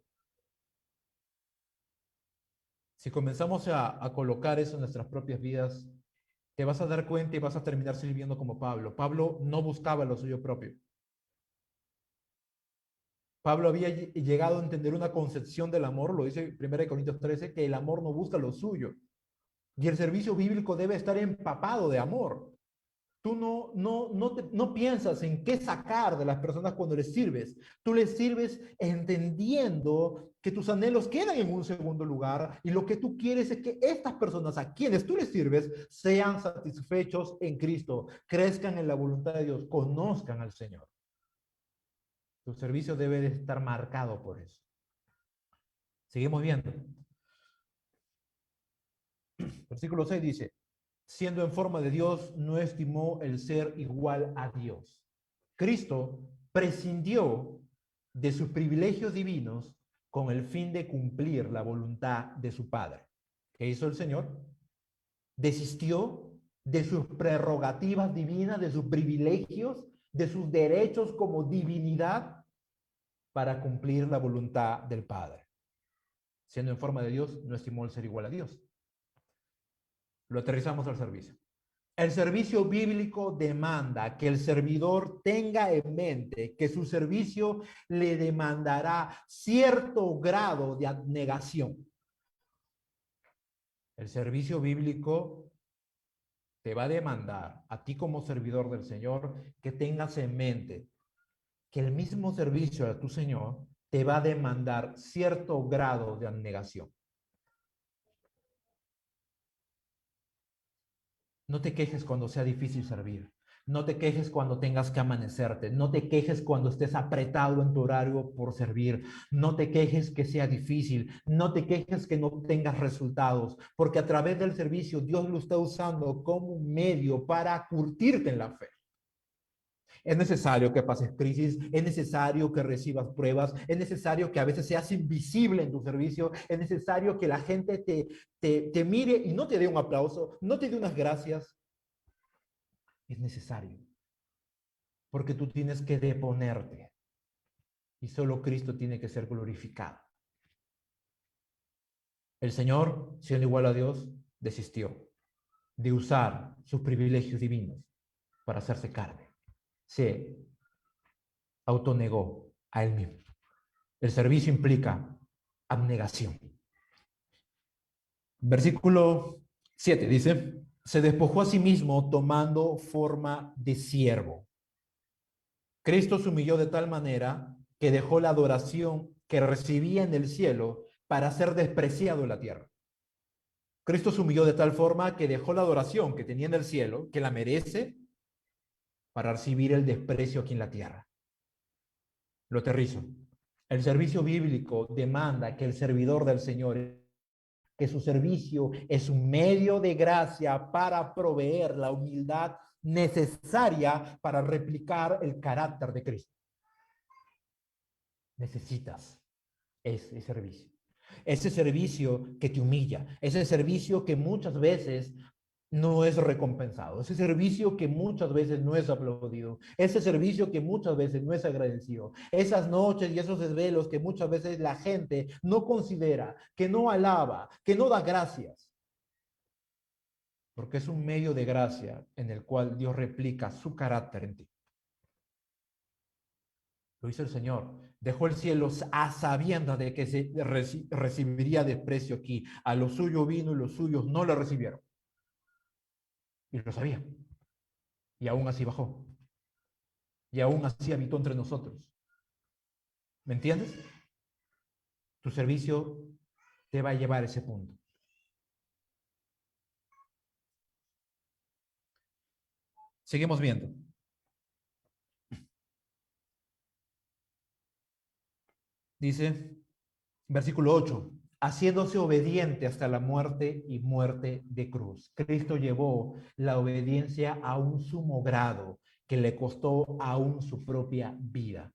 Si comenzamos a colocar eso en nuestras propias vidas, te vas a dar cuenta y vas a terminar sirviendo como Pablo. Pablo no buscaba lo suyo propio. Pablo había llegado a entender una concepción del amor, lo dice 1 Corintios 13, que el amor no busca lo suyo. Y el servicio bíblico debe estar empapado de amor. Tú no piensas en qué sacar de las personas cuando les sirves. Tú les sirves entendiendo que tus anhelos quedan en un segundo lugar y lo que tú quieres es que estas personas a quienes tú les sirves sean satisfechos en Cristo, crezcan en la voluntad de Dios, conozcan al Señor. Tu servicio debe de estar marcado por eso. Seguimos viendo. Versículo 6 dice, siendo en forma de Dios, no estimó el ser igual a Dios. Cristo prescindió de sus privilegios divinos con el fin de cumplir la voluntad de su Padre. ¿Qué hizo el Señor? Desistió de sus prerrogativas divinas, de sus privilegios, de sus derechos como divinidad para cumplir la voluntad del Padre. Siendo en forma de Dios, no estimó el ser igual a Dios. Lo aterrizamos al servicio. El servicio bíblico demanda que el servidor tenga en mente que su servicio le demandará cierto grado de abnegación. El servicio bíblico te va a demandar a ti como servidor del Señor que tengas en mente que el mismo servicio a tu Señor te va a demandar cierto grado de abnegación. No te quejes cuando sea difícil servir. No te quejes cuando tengas que amanecerte. No te quejes cuando estés apretado en tu horario por servir. No te quejes que sea difícil. No te quejes que no tengas resultados. Porque a través del servicio Dios lo está usando como un medio para curtirte en la fe. Es necesario que pases crisis, es necesario que recibas pruebas, es necesario que a veces seas invisible en tu servicio, es necesario que la gente te mire y no te dé un aplauso, no te dé unas gracias. Es necesario, porque tú tienes que deponerte y solo Cristo tiene que ser glorificado. El Señor, siendo igual a Dios, desistió de usar sus privilegios divinos para hacerse carne. Se autonegó a él mismo. El servicio implica abnegación. Versículo 7 dice, se despojó a sí mismo tomando forma de siervo. Cristo se humilló de tal manera que dejó la adoración que recibía en el cielo para ser despreciado en la tierra. Cristo se humilló de tal forma que dejó la adoración que tenía en el cielo, que la merece, para recibir el desprecio aquí en la tierra. Lo aterrizo. El servicio bíblico demanda que el servidor del Señor, que su servicio es un medio de gracia para proveer la humildad necesaria para replicar el carácter de Cristo. Necesitas ese servicio. Ese servicio que te humilla, ese servicio que muchas veces no es recompensado, ese servicio que muchas veces no es aplaudido, ese servicio que muchas veces no es agradecido, esas noches y esos desvelos que muchas veces la gente no considera, que no alaba, que no da gracias, porque es un medio de gracia en el cual Dios replica su carácter en ti. Lo hizo el Señor. Dejó el cielo a sabiendas de que se recibiría desprecio aquí. A lo suyo vino y los suyos no lo recibieron. Y lo sabía. Y aún así bajó. Y aún así habitó entre nosotros. ¿Me entiendes? Tu servicio te va a llevar a ese punto. Seguimos viendo. Dice, versículo 8, haciéndose obediente hasta la muerte y muerte de cruz. Cristo llevó la obediencia a un sumo grado que le costó aún su propia vida.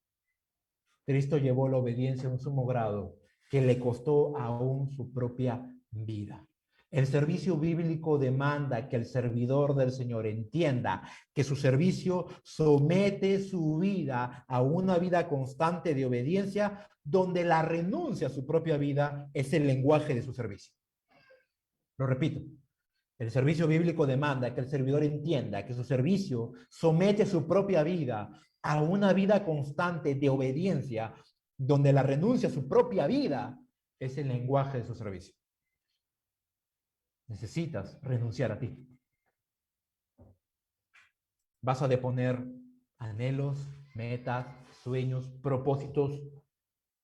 Cristo llevó la obediencia a un sumo grado que le costó aún su propia vida. El servicio bíblico demanda que el servidor del Señor entienda que su servicio somete su vida a una vida constante de obediencia, donde la renuncia a su propia vida es el lenguaje de su servicio. Lo repito, el servicio bíblico demanda que el servidor entienda que su servicio somete su propia vida a una vida constante de obediencia, donde la renuncia a su propia vida es el lenguaje de su servicio. Necesitas renunciar a ti. Vas a deponer anhelos, metas, sueños, propósitos,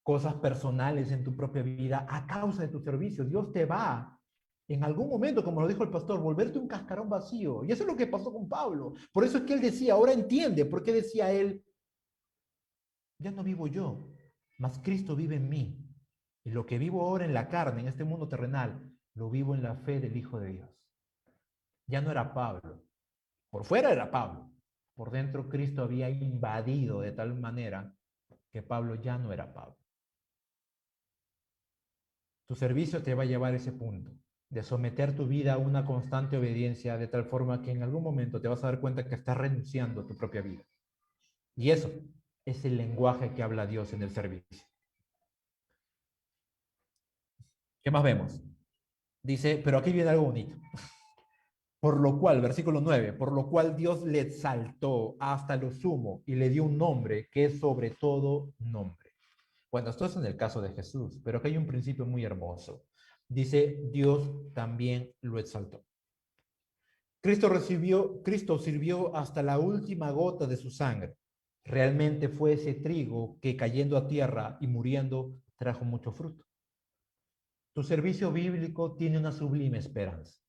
cosas personales en tu propia vida a causa de tu servicio. Dios te va en algún momento, como lo dijo el pastor, volverte un cascarón vacío. Y eso es lo que pasó con Pablo. Por eso es que él decía, ahora entiende, por qué decía él, ya no vivo yo, mas Cristo vive en mí. Y lo que vivo ahora en la carne, en este mundo terrenal, lo vivo en la fe del Hijo de Dios. Ya no era Pablo. Por fuera era Pablo. Por dentro Cristo había invadido de tal manera que Pablo ya no era Pablo. Tu servicio te va a llevar a ese punto de someter tu vida a una constante obediencia de tal forma que en algún momento te vas a dar cuenta que estás renunciando a tu propia vida. Y eso es el lenguaje que habla Dios en el servicio. ¿Qué más vemos? Dice, pero aquí viene algo bonito. Por lo cual, versículo 9, por lo cual Dios le exaltó hasta lo sumo y le dio un nombre que es sobre todo nombre. Bueno, esto es en el caso de Jesús, pero aquí hay un principio muy hermoso. Dice, Dios también lo exaltó. Cristo sirvió hasta la última gota de su sangre. Realmente fue ese trigo que cayendo a tierra y muriendo trajo mucho fruto. Tu servicio bíblico tiene una sublime esperanza.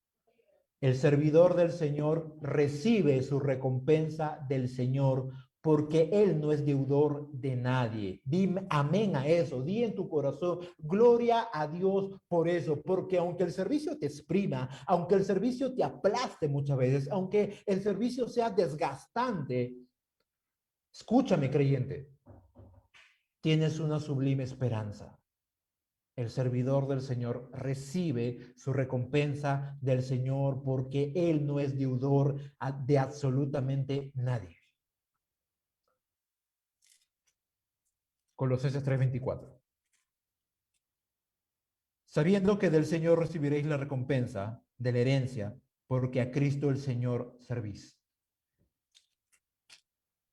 El servidor del Señor recibe su recompensa del Señor porque Él no es deudor de nadie. Dime amén a eso, di en tu corazón, gloria a Dios por eso, porque aunque el servicio te exprima, aunque el servicio te aplaste muchas veces, aunque el servicio sea desgastante, escúchame creyente, tienes una sublime esperanza. El servidor del Señor recibe su recompensa del Señor porque Él no es deudor de absolutamente nadie. Colosenses 3:24. Sabiendo que del Señor recibiréis la recompensa de la herencia, porque a Cristo el Señor servís.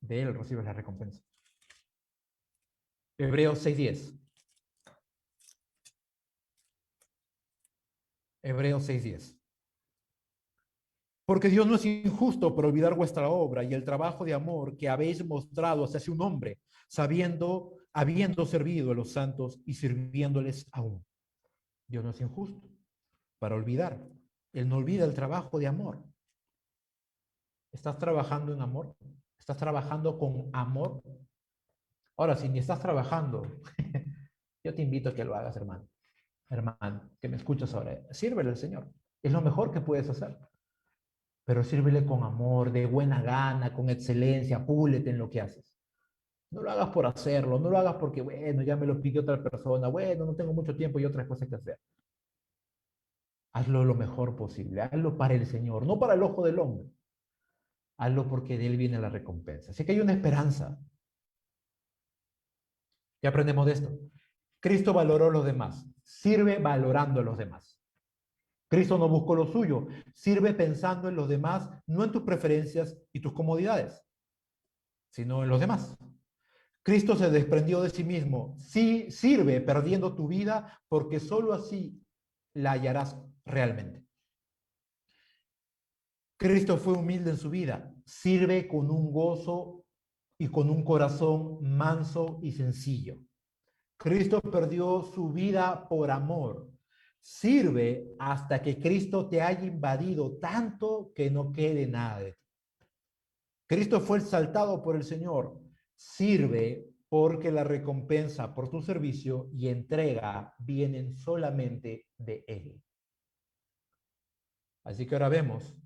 De Él recibes la recompensa. Hebreos 6:10. Hebreos 6:10. Porque Dios no es injusto por olvidar vuestra obra y el trabajo de amor que habéis mostrado hacia su nombre, habiendo servido a los santos y sirviéndoles aún. Dios no es injusto para olvidar. Él no olvida el trabajo de amor. ¿Estás trabajando en amor? ¿Estás trabajando con amor? Ahora, si ni estás trabajando, yo te invito a que lo hagas, hermano. Hermano, que me escuchas ahora. Sírvele al Señor. Es lo mejor que puedes hacer. Pero sírvele con amor, de buena gana, con excelencia, púlete en lo que haces. No lo hagas por hacerlo, no lo hagas porque, bueno, ya me lo pidió otra persona, bueno, no tengo mucho tiempo y otras cosas que hacer. Hazlo lo mejor posible, hazlo para el Señor, no para el ojo del hombre. Hazlo porque de Él viene la recompensa. Así que hay una esperanza. Ya aprendemos de esto. Cristo valoró a los demás, sirve valorando a los demás. Cristo no buscó lo suyo, sirve pensando en los demás, no en tus preferencias y tus comodidades, sino en los demás. Cristo se desprendió de sí mismo, sí sirve perdiendo tu vida porque sólo así la hallarás realmente. Cristo fue humilde en su vida, sirve con un gozo y con un corazón manso y sencillo. Cristo perdió su vida por amor. Sirve hasta que Cristo te haya invadido tanto que no quede nada de ti. Cristo fue exaltado por el Señor. Sirve porque la recompensa por tu servicio y entrega vienen solamente de Él. Así que ahora vemos,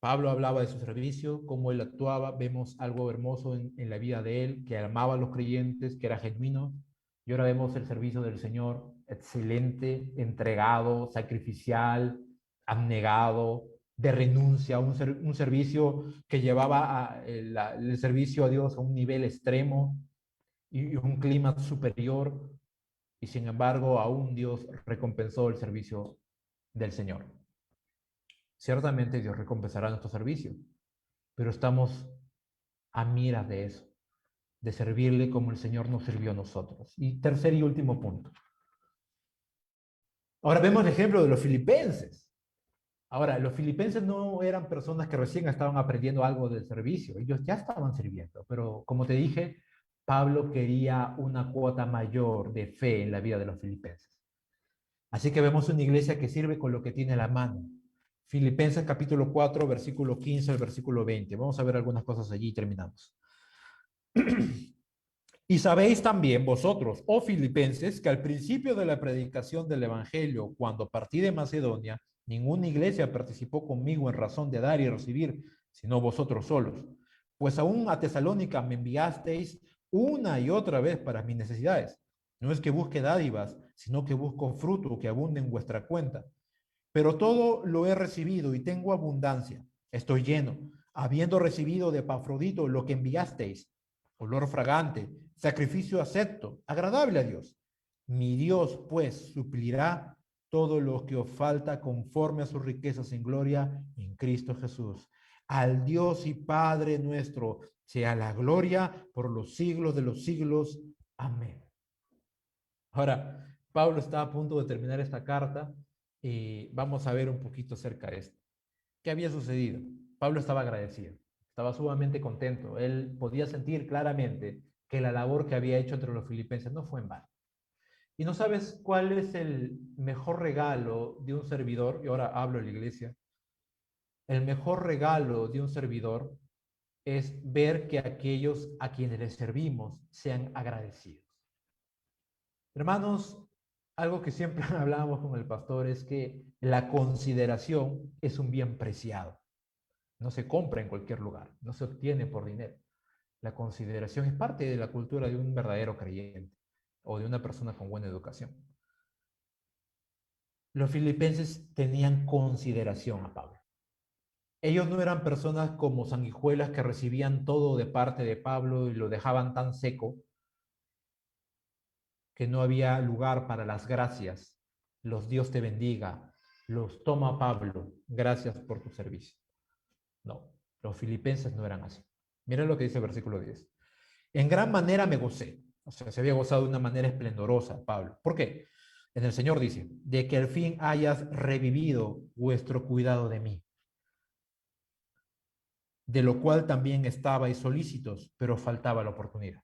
Pablo hablaba de su servicio, cómo él actuaba, vemos algo hermoso en la vida de él, que amaba a los creyentes, que era genuino, y ahora vemos el servicio del Señor, excelente, entregado, sacrificial, abnegado, de renuncia, un servicio que llevaba el servicio a Dios a un nivel extremo y un clima superior, y sin embargo aún Dios recompensó el servicio del Señor. Ciertamente Dios recompensará nuestro servicio, pero estamos a miras de eso, de servirle como el Señor nos sirvió a nosotros. Y tercer y último punto. Ahora vemos el ejemplo de los filipenses. Ahora, los filipenses no eran personas que recién estaban aprendiendo algo del servicio, ellos ya estaban sirviendo, pero como te dije, Pablo quería una cuota mayor de fe en la vida de los filipenses. Así que vemos una iglesia que sirve con lo que tiene a la mano. Filipenses capítulo 4, versículo 15 al versículo 20. Vamos a ver algunas cosas allí y terminamos. Y sabéis también vosotros, oh filipenses, que al principio de la predicación del Evangelio, cuando partí de Macedonia, ninguna iglesia participó conmigo en razón de dar y recibir, sino vosotros solos. Pues aún a Tesalónica me enviasteis una y otra vez para mis necesidades. No es que busque dádivas, sino que busco fruto que abunde en vuestra cuenta. Pero todo lo he recibido y tengo abundancia. Estoy lleno, habiendo recibido de Epafrodito lo que enviasteis, olor fragante, sacrificio acepto, agradable a Dios. Mi Dios, pues, suplirá todo lo que os falta conforme a sus riquezas en gloria en Cristo Jesús. Al Dios y Padre nuestro sea la gloria por los siglos de los siglos. Amén. Ahora, Pablo está a punto de terminar esta carta y vamos a ver un poquito acerca de esto. ¿Qué había sucedido? Pablo estaba agradecido, estaba sumamente contento. Él podía sentir claramente que la labor que había hecho entre los filipenses no fue en vano. ¿Y no sabes cuál es el mejor regalo de un servidor? Y ahora hablo en la iglesia. El mejor regalo de un servidor es ver que aquellos a quienes les servimos sean agradecidos. Hermanos, algo que siempre hablábamos con el pastor es que la consideración es un bien preciado. No se compra en cualquier lugar, no se obtiene por dinero. La consideración es parte de la cultura de un verdadero creyente o de una persona con buena educación. Los filipenses tenían consideración a Pablo. Ellos no eran personas como sanguijuelas que recibían todo de parte de Pablo y lo dejaban tan seco que no había lugar para las gracias. Los Dios te bendiga. Los toma Pablo. Gracias por tu servicio. No, los filipenses no eran así. Miren lo que dice el versículo 10. En gran manera me gocé. O sea, se había gozado de una manera esplendorosa, Pablo. ¿Por qué? En el Señor dice, de que al fin hayas revivido vuestro cuidado de mí, de lo cual también estabais solícitos, pero faltaba la oportunidad.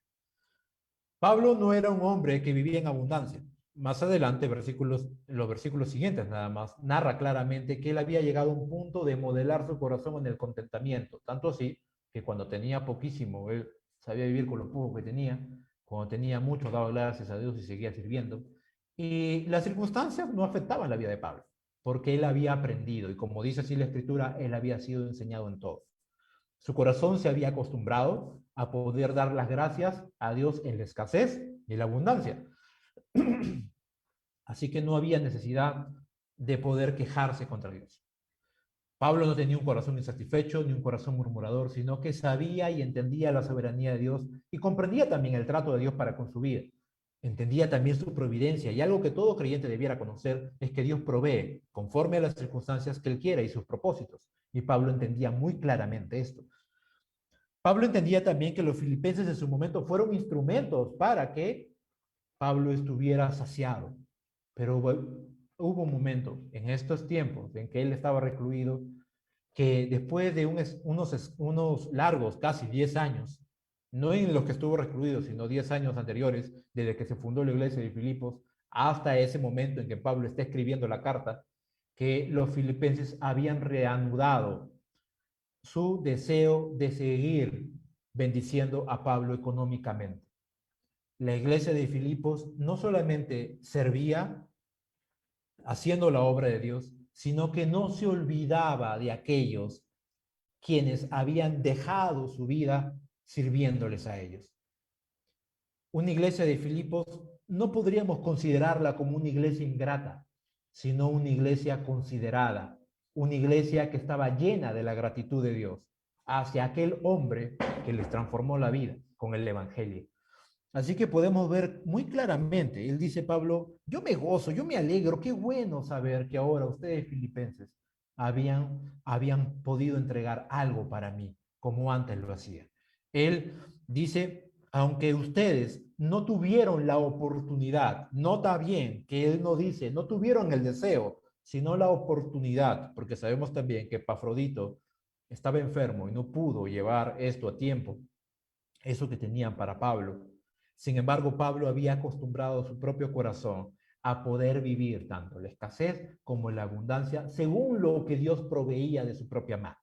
Pablo no era un hombre que vivía en abundancia. Más adelante, los versículos siguientes nada más, narra claramente que él había llegado a un punto de modelar su corazón en el contentamiento, tanto así que cuando tenía poquísimo, él sabía vivir con lo poco que tenía, cuando tenía mucho, daba gracias a Dios y seguía sirviendo. Y las circunstancias no afectaban la vida de Pablo, porque él había aprendido, y como dice así la Escritura, él había sido enseñado en todo. Su corazón se había acostumbrado a poder dar las gracias a Dios en la escasez y en la abundancia. Así que no había necesidad de poder quejarse contra Dios. Pablo no tenía un corazón insatisfecho ni un corazón murmurador, sino que sabía y entendía la soberanía de Dios y comprendía también el trato de Dios para con su vida. Entendía también su providencia, y algo que todo creyente debiera conocer es que Dios provee conforme a las circunstancias que Él quiera y sus propósitos. Y Pablo entendía muy claramente esto. Pablo entendía también que los filipenses en su momento fueron instrumentos para que Pablo estuviera saciado. Pero hubo un momento en estos tiempos en que él estaba recluido, que después de unos largos, casi 10 años, no en los que estuvo recluido, sino 10 años anteriores, desde que se fundó la iglesia de Filipos, hasta ese momento en que Pablo está escribiendo la carta, que los filipenses habían reanudado su deseo de seguir bendiciendo a Pablo económicamente. La iglesia de Filipos no solamente servía haciendo la obra de Dios, sino que no se olvidaba de aquellos quienes habían dejado su vida sirviéndoles a ellos. Una iglesia de Filipos no podríamos considerarla como una iglesia ingrata, sino una iglesia considerada, una iglesia que estaba llena de la gratitud de Dios hacia aquel hombre que les transformó la vida con el Evangelio. Así que podemos ver muy claramente, él dice, Pablo, yo me gozo, yo me alegro, qué bueno saber que ahora ustedes filipenses habían podido entregar algo para mí, como antes lo hacían. Él dice, aunque ustedes no tuvieron la oportunidad, nota bien que él no dice, no tuvieron el deseo, sino la oportunidad, porque sabemos también que Epafrodito estaba enfermo y no pudo llevar esto a tiempo, eso que tenían para Pablo. Sin embargo, Pablo había acostumbrado su propio corazón a poder vivir tanto la escasez como la abundancia según lo que Dios proveía de su propia mano.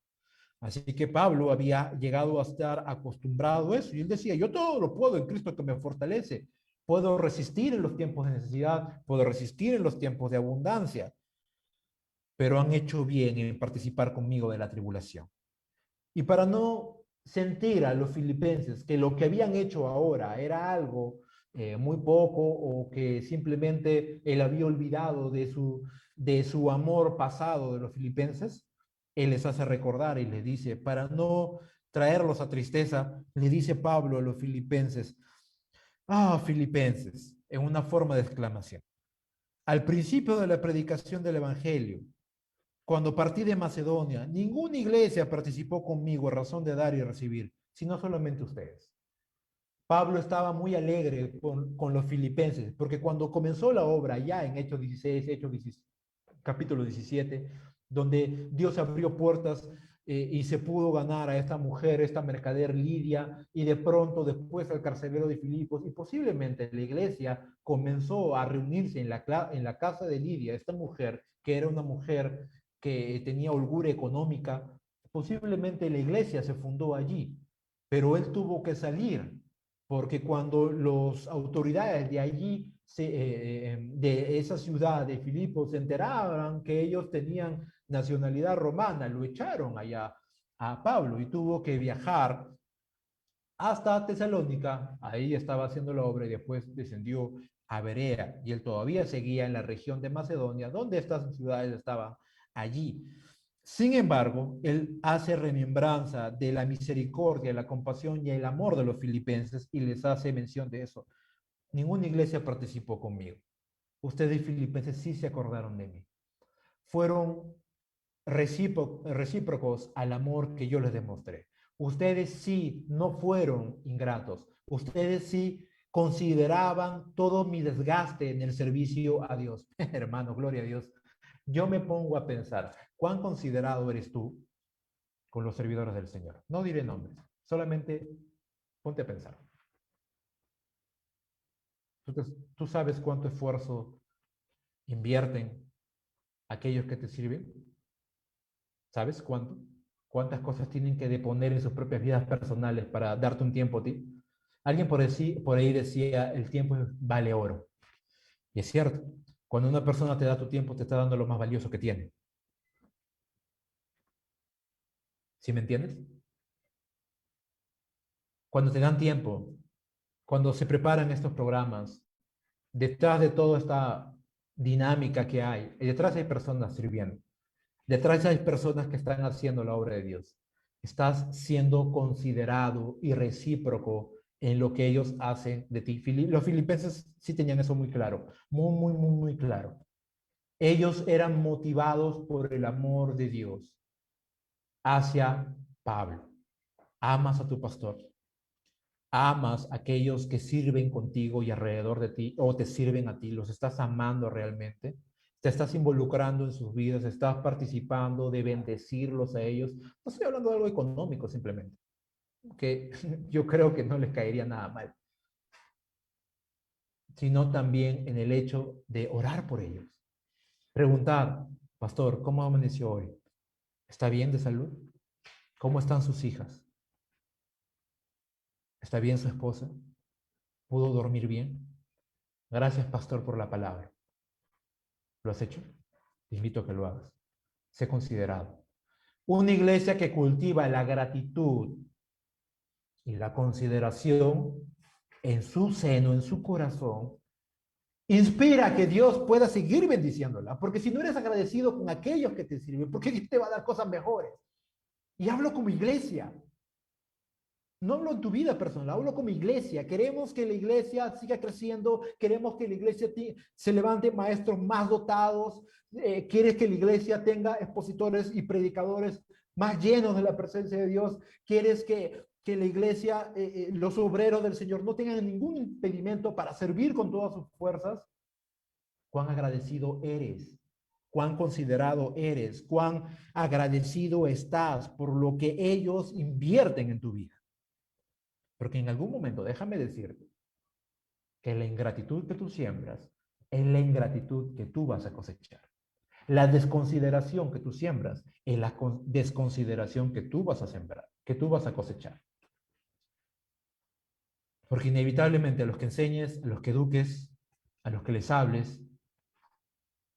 Así que Pablo había llegado a estar acostumbrado a eso y él decía, yo todo lo puedo en Cristo que me fortalece. Puedo resistir en los tiempos de necesidad, puedo resistir en los tiempos de abundancia, pero han hecho bien en participar conmigo de la tribulación. Y para no sentir a los filipenses que lo que habían hecho ahora era algo muy poco o que simplemente él había olvidado de su amor pasado de los filipenses, él les hace recordar y les dice, para no traerlos a tristeza, le dice Pablo a los filipenses, filipenses, en una forma de exclamación. Al principio de la predicación del Evangelio, cuando partí de Macedonia, ninguna iglesia participó conmigo a razón de dar y recibir, sino solamente ustedes. Pablo estaba muy alegre con los filipenses, porque cuando comenzó la obra, ya en Hechos 16, capítulo 17, donde Dios abrió puertas y se pudo ganar a esta mujer, esta mercader Lidia, y de pronto después al carcelero de Filipos, y posiblemente la iglesia comenzó a reunirse en la casa de Lidia, esta mujer, que era una mujer que tenía holgura económica, posiblemente la iglesia se fundó allí, pero él tuvo que salir, porque cuando las autoridades de allí, de esa ciudad de Filipos, se enteraban que ellos tenían nacionalidad romana, lo echaron allá a Pablo y tuvo que viajar hasta Tesalónica, ahí estaba haciendo la obra y después descendió a Berea y él todavía seguía en la región de Macedonia, donde estas ciudades estaban allí. Sin embargo, él hace remembranza de la misericordia, la compasión y el amor de los filipenses y les hace mención de eso. Ninguna iglesia participó conmigo. Ustedes filipenses sí se acordaron de mí. Fueron recíprocos al amor que yo les demostré. Ustedes sí no fueron ingratos. Ustedes sí consideraban todo mi desgaste en el servicio a Dios. Hermano, gloria a Dios. Yo me pongo a pensar, ¿cuán considerado eres tú con los servidores del Señor? No diré nombres, solamente ponte a pensar. Tú, tú sabes cuánto esfuerzo invierten aquellos que te sirven. ¿Sabes cuánto? ¿Cuántas cosas tienen que deponer en sus propias vidas personales para darte un tiempo a ti? Alguien por ahí decía, el tiempo vale oro. Y es cierto, cuando una persona te da tu tiempo, te está dando lo más valioso que tiene. ¿Sí me entiendes? Cuando te dan tiempo, cuando se preparan estos programas, detrás de toda esta dinámica que hay, detrás hay personas sirviendo. Detrás hay personas que están haciendo la obra de Dios. Estás siendo considerado y recíproco en lo que ellos hacen de ti. Los filipenses sí tenían eso muy claro, muy claro. Ellos eran motivados por el amor de Dios hacia Pablo. Amas a tu pastor, amas a aquellos que sirven contigo y alrededor de ti o te sirven a ti, los estás amando realmente, te estás involucrando en sus vidas, estás participando de bendecirlos a ellos. No estoy hablando de algo económico simplemente, que yo creo que no les caería nada mal, sino también en el hecho de orar por ellos. Preguntar, pastor, ¿cómo amaneció hoy? ¿Está bien de salud? ¿Cómo están sus hijas? ¿Está bien su esposa? ¿Pudo dormir bien? Gracias, pastor, por la palabra. ¿Lo has hecho? Te invito a que lo hagas. Sé considerado. Una iglesia que cultiva la gratitud y la consideración en su seno, en su corazón, inspira a que Dios pueda seguir bendiciéndola. Porque si no eres agradecido con aquellos que te sirven, ¿por qué Dios te va a dar cosas mejores? Y hablo como iglesia. No hablo en tu vida personal, hablo como iglesia. Queremos que la iglesia siga creciendo, queremos que la iglesia se levante maestros más dotados, quieres que la iglesia tenga expositores y predicadores más llenos de la presencia de Dios, quieres que la iglesia, los obreros del Señor no tengan ningún impedimento para servir con todas sus fuerzas. Cuán agradecido eres, cuán considerado eres, cuán agradecido estás por lo que ellos invierten en tu vida. Porque en algún momento, déjame decirte, que la ingratitud que tú siembras es la ingratitud que tú vas a cosechar. La desconsideración que tú siembras es la desconsideración que tú vas a sembrar, que tú vas a cosechar. Porque inevitablemente a los que enseñes, a los que eduques, a los que les hables,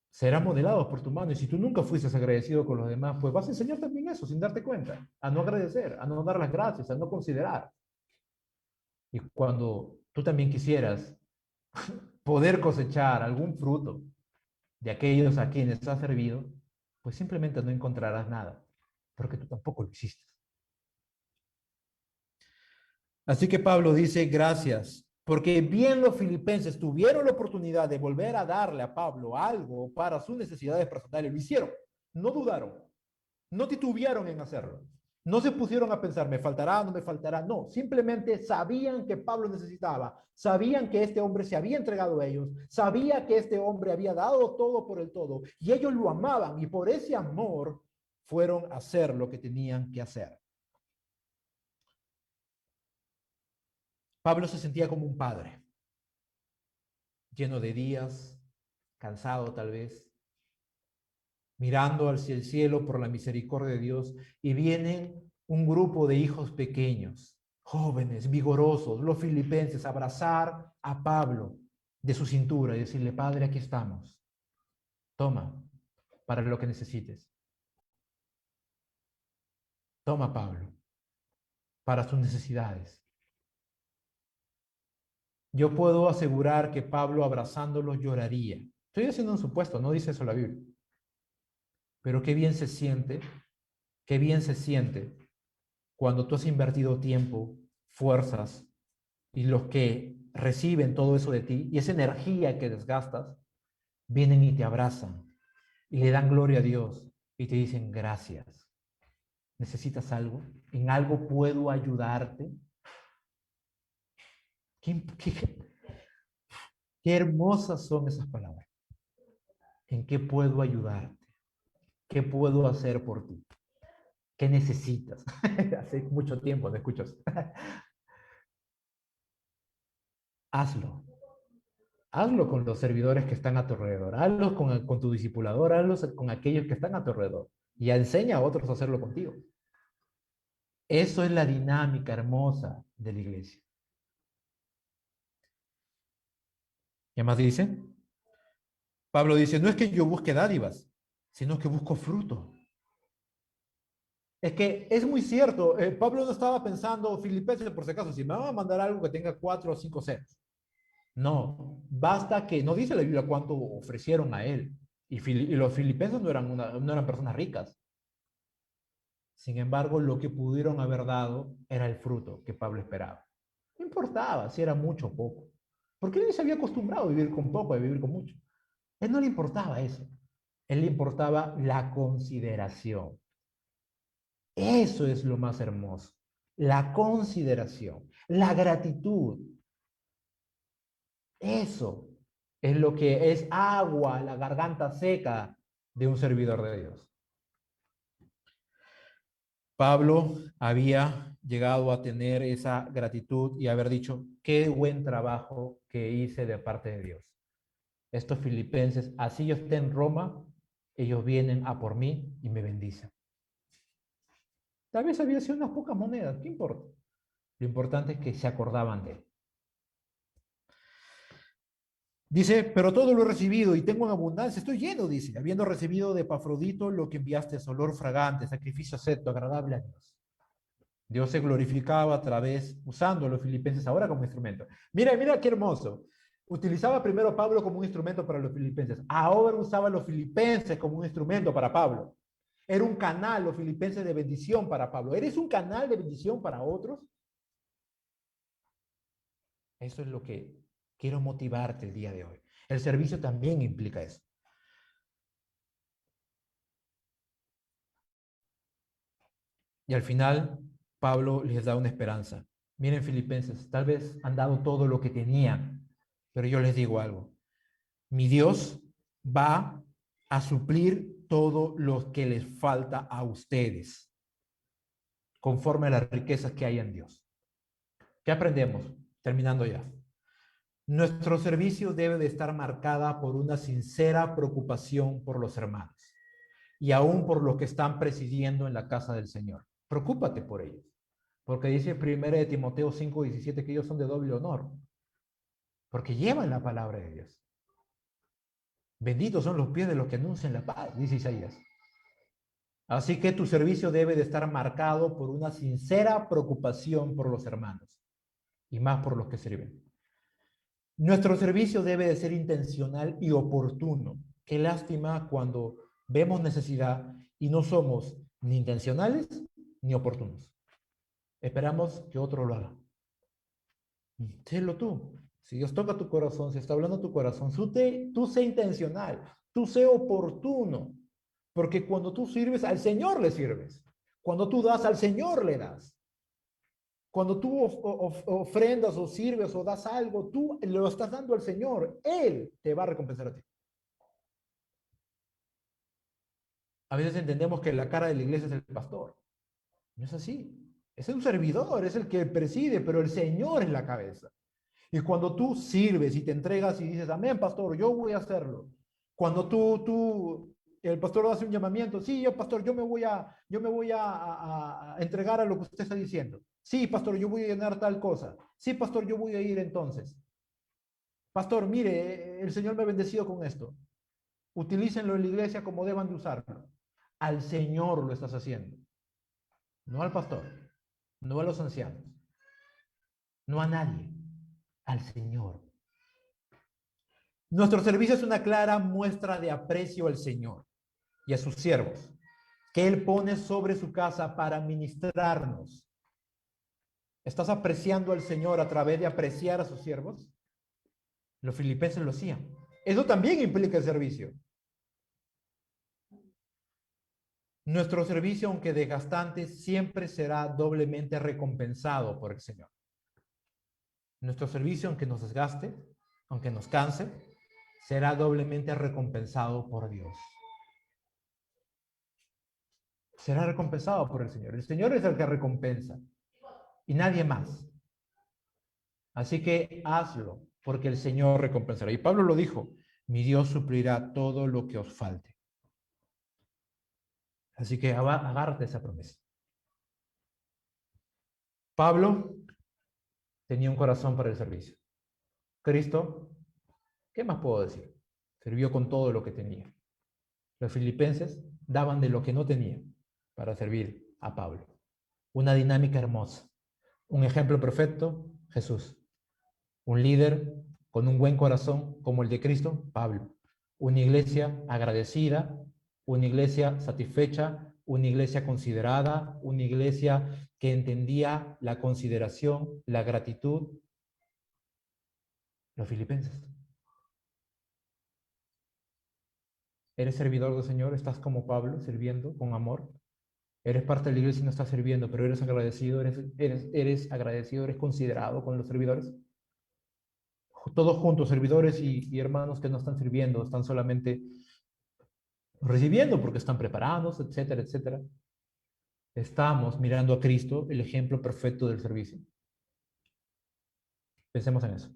serán modelados por tu mano. Y si tú nunca fuiste agradecido con los demás, pues vas a enseñar también eso sin darte cuenta, a no agradecer, a no dar las gracias, a no considerar. Y cuando tú también quisieras poder cosechar algún fruto de aquellos a quienes has servido, pues simplemente no encontrarás nada, porque tú tampoco lo hiciste. Así que Pablo dice, gracias, porque bien los filipenses tuvieron la oportunidad de volver a darle a Pablo algo para sus necesidades personales, lo hicieron, no dudaron, no titubearon en hacerlo. No se pusieron a pensar, me faltará, no me faltará. No, simplemente sabían que Pablo necesitaba, sabían que este hombre se había entregado a ellos, sabía que este hombre había dado todo por el todo y ellos lo amaban y por ese amor fueron a hacer lo que tenían que hacer. Pablo se sentía como un padre, lleno de días, cansado tal vez, mirando hacia el cielo por la misericordia de Dios y vienen un grupo de hijos pequeños, jóvenes, vigorosos, los filipenses, a abrazar a Pablo de su cintura y decirle, Padre, aquí estamos, toma para lo que necesites. Toma, Pablo, para tus necesidades. Yo puedo asegurar que Pablo abrazándolos lloraría. Estoy haciendo un supuesto, no dice eso la Biblia. Pero qué bien se siente cuando tú has invertido tiempo, fuerzas, y los que reciben todo eso de ti y esa energía que desgastas, vienen y te abrazan y le dan gloria a Dios y te dicen gracias. ¿Necesitas algo? ¿En algo puedo ayudarte? ¿Qué, qué, qué hermosas son esas palabras? ¿En qué puedo ayudarte? ¿Qué puedo hacer por ti? ¿Qué necesitas? Hace mucho tiempo no escuchas. Hazlo. Hazlo con los servidores que están a tu alrededor. Hazlo con tu discipulador. Hazlo con aquellos que están a tu alrededor. Y enseña a otros a hacerlo contigo. Eso es la dinámica hermosa de la iglesia. ¿Qué más dice? Pablo dice, no es que yo busque dádivas, sino que busco fruto. Es que es muy cierto, Pablo no estaba pensando, Filipenses por si acaso, si me van a mandar algo que tenga 4 o 5 ceros. No, basta que, no dice la Biblia cuánto ofrecieron a él. Y los filipenses no eran personas ricas. Sin embargo, lo que pudieron haber dado era el fruto que Pablo esperaba. No importaba si era mucho o poco, porque él se había acostumbrado a vivir con poco, a vivir con mucho. A él no le importaba eso. A él le importaba la consideración. Eso es lo más hermoso. La consideración, la gratitud. Eso es lo que es agua a la garganta seca de un servidor de Dios. Pablo había llegado a tener esa gratitud y haber dicho, qué buen trabajo que hice de parte de Dios. Estos filipenses, así yo esté en Roma, ellos vienen a por mí y me bendicen. Tal vez había sido unas pocas monedas, ¿qué importa? Lo importante es que se acordaban de él. Dice, pero todo lo he recibido y tengo en abundancia, estoy lleno, dice, habiendo recibido de Epafrodito lo que enviaste es olor fragante, sacrificio acepto, agradable a Dios. Dios se glorificaba a través, usando a los filipenses ahora como instrumento. Mira, mira qué hermoso. Utilizaba primero a Pablo como un instrumento para los filipenses. Ahora usaba a los filipenses como un instrumento para Pablo. Era un canal, los filipenses, de bendición para Pablo. ¿Eres un canal de bendición para otros? Eso es lo que quiero motivarte el día de hoy. El servicio también implica eso. Y al final, Pablo les da una esperanza. Miren, filipenses, tal vez han dado todo lo que tenían, pero yo les digo algo. Mi Dios va a suplir todo lo que les falta a ustedes, conforme a las riquezas que hay en Dios. ¿Qué aprendemos? Terminando ya. Nuestro servicio debe de estar marcada por una sincera preocupación por los hermanos y aún por los que están presidiendo en la casa del Señor. Preocúpate por ellos, porque dice 1 de Timoteo 5:17 que ellos son de doble honor, porque llevan la palabra de Dios. Benditos son los pies de los que anuncian la paz, dice Isaías. Así que tu servicio debe de estar marcado por una sincera preocupación por los hermanos y más por los que sirven. Nuestro servicio debe de ser intencional y oportuno. Qué lástima cuando vemos necesidad y no somos ni intencionales ni oportunos. Esperamos que otro lo haga. Sélo tú. Si Dios toca tu corazón, si está hablando tu corazón, tú sé intencional, tú sé oportuno. Porque cuando tú sirves, al Señor le sirves. Cuando tú das, al Señor le das. Cuando tú ofrendas o sirves o das algo, tú lo estás dando al Señor. Él te va a recompensar a ti. A veces entendemos que la cara de la iglesia es el pastor. No es así. Es un servidor, es el que preside, pero el Señor es la cabeza. Y cuando tú sirves y te entregas y dices, amén, pastor, yo voy a hacerlo. Cuando el pastor hace un llamamiento, sí, yo, pastor, yo me voy a entregar a lo que usted está diciendo. Sí, pastor, yo voy a llenar tal cosa. Sí, pastor, yo voy a ir entonces. Pastor, mire, el Señor me ha bendecido con esto. Utilícenlo en la iglesia como deban de usarlo. Al Señor lo estás haciendo, no al pastor, no a los ancianos, no a nadie, al Señor. Nuestro servicio es una clara muestra de aprecio al Señor y a sus siervos, que Él pone sobre su casa para ministrarnos. ¿Estás apreciando al Señor a través de apreciar a sus siervos? Los filipenses lo hacían. Eso también implica el servicio. Nuestro servicio, aunque desgastante, siempre será doblemente recompensado por el Señor. Nuestro servicio, aunque nos desgaste, aunque nos canse, será doblemente recompensado por Dios. Será recompensado por el Señor. El Señor es el que recompensa y nadie más. Así que hazlo, porque el Señor recompensará. Y Pablo lo dijo, mi Dios suplirá todo lo que os falte. Así que agárrate esa promesa. Pablo tenía un corazón para el servicio. Cristo, ¿qué más puedo decir? Sirvió con todo lo que tenía. Los filipenses daban de lo que no tenían para servir a Pablo. Una dinámica hermosa. Un ejemplo perfecto, Jesús. Un líder con un buen corazón como el de Cristo, Pablo. Una iglesia agradecida, una iglesia satisfecha, una iglesia considerada, una iglesia que entendía la consideración, la gratitud. Los filipenses. ¿Eres servidor del Señor? ¿Estás como Pablo, sirviendo con amor? Eres parte de la iglesia y no estás sirviendo, pero eres agradecido, eres agradecido, eres considerado con los servidores. Todos juntos, servidores y hermanos que no están sirviendo, están solamente recibiendo porque están preparados, etcétera, etcétera. Estamos mirando a Cristo, el ejemplo perfecto del servicio. Pensemos en eso.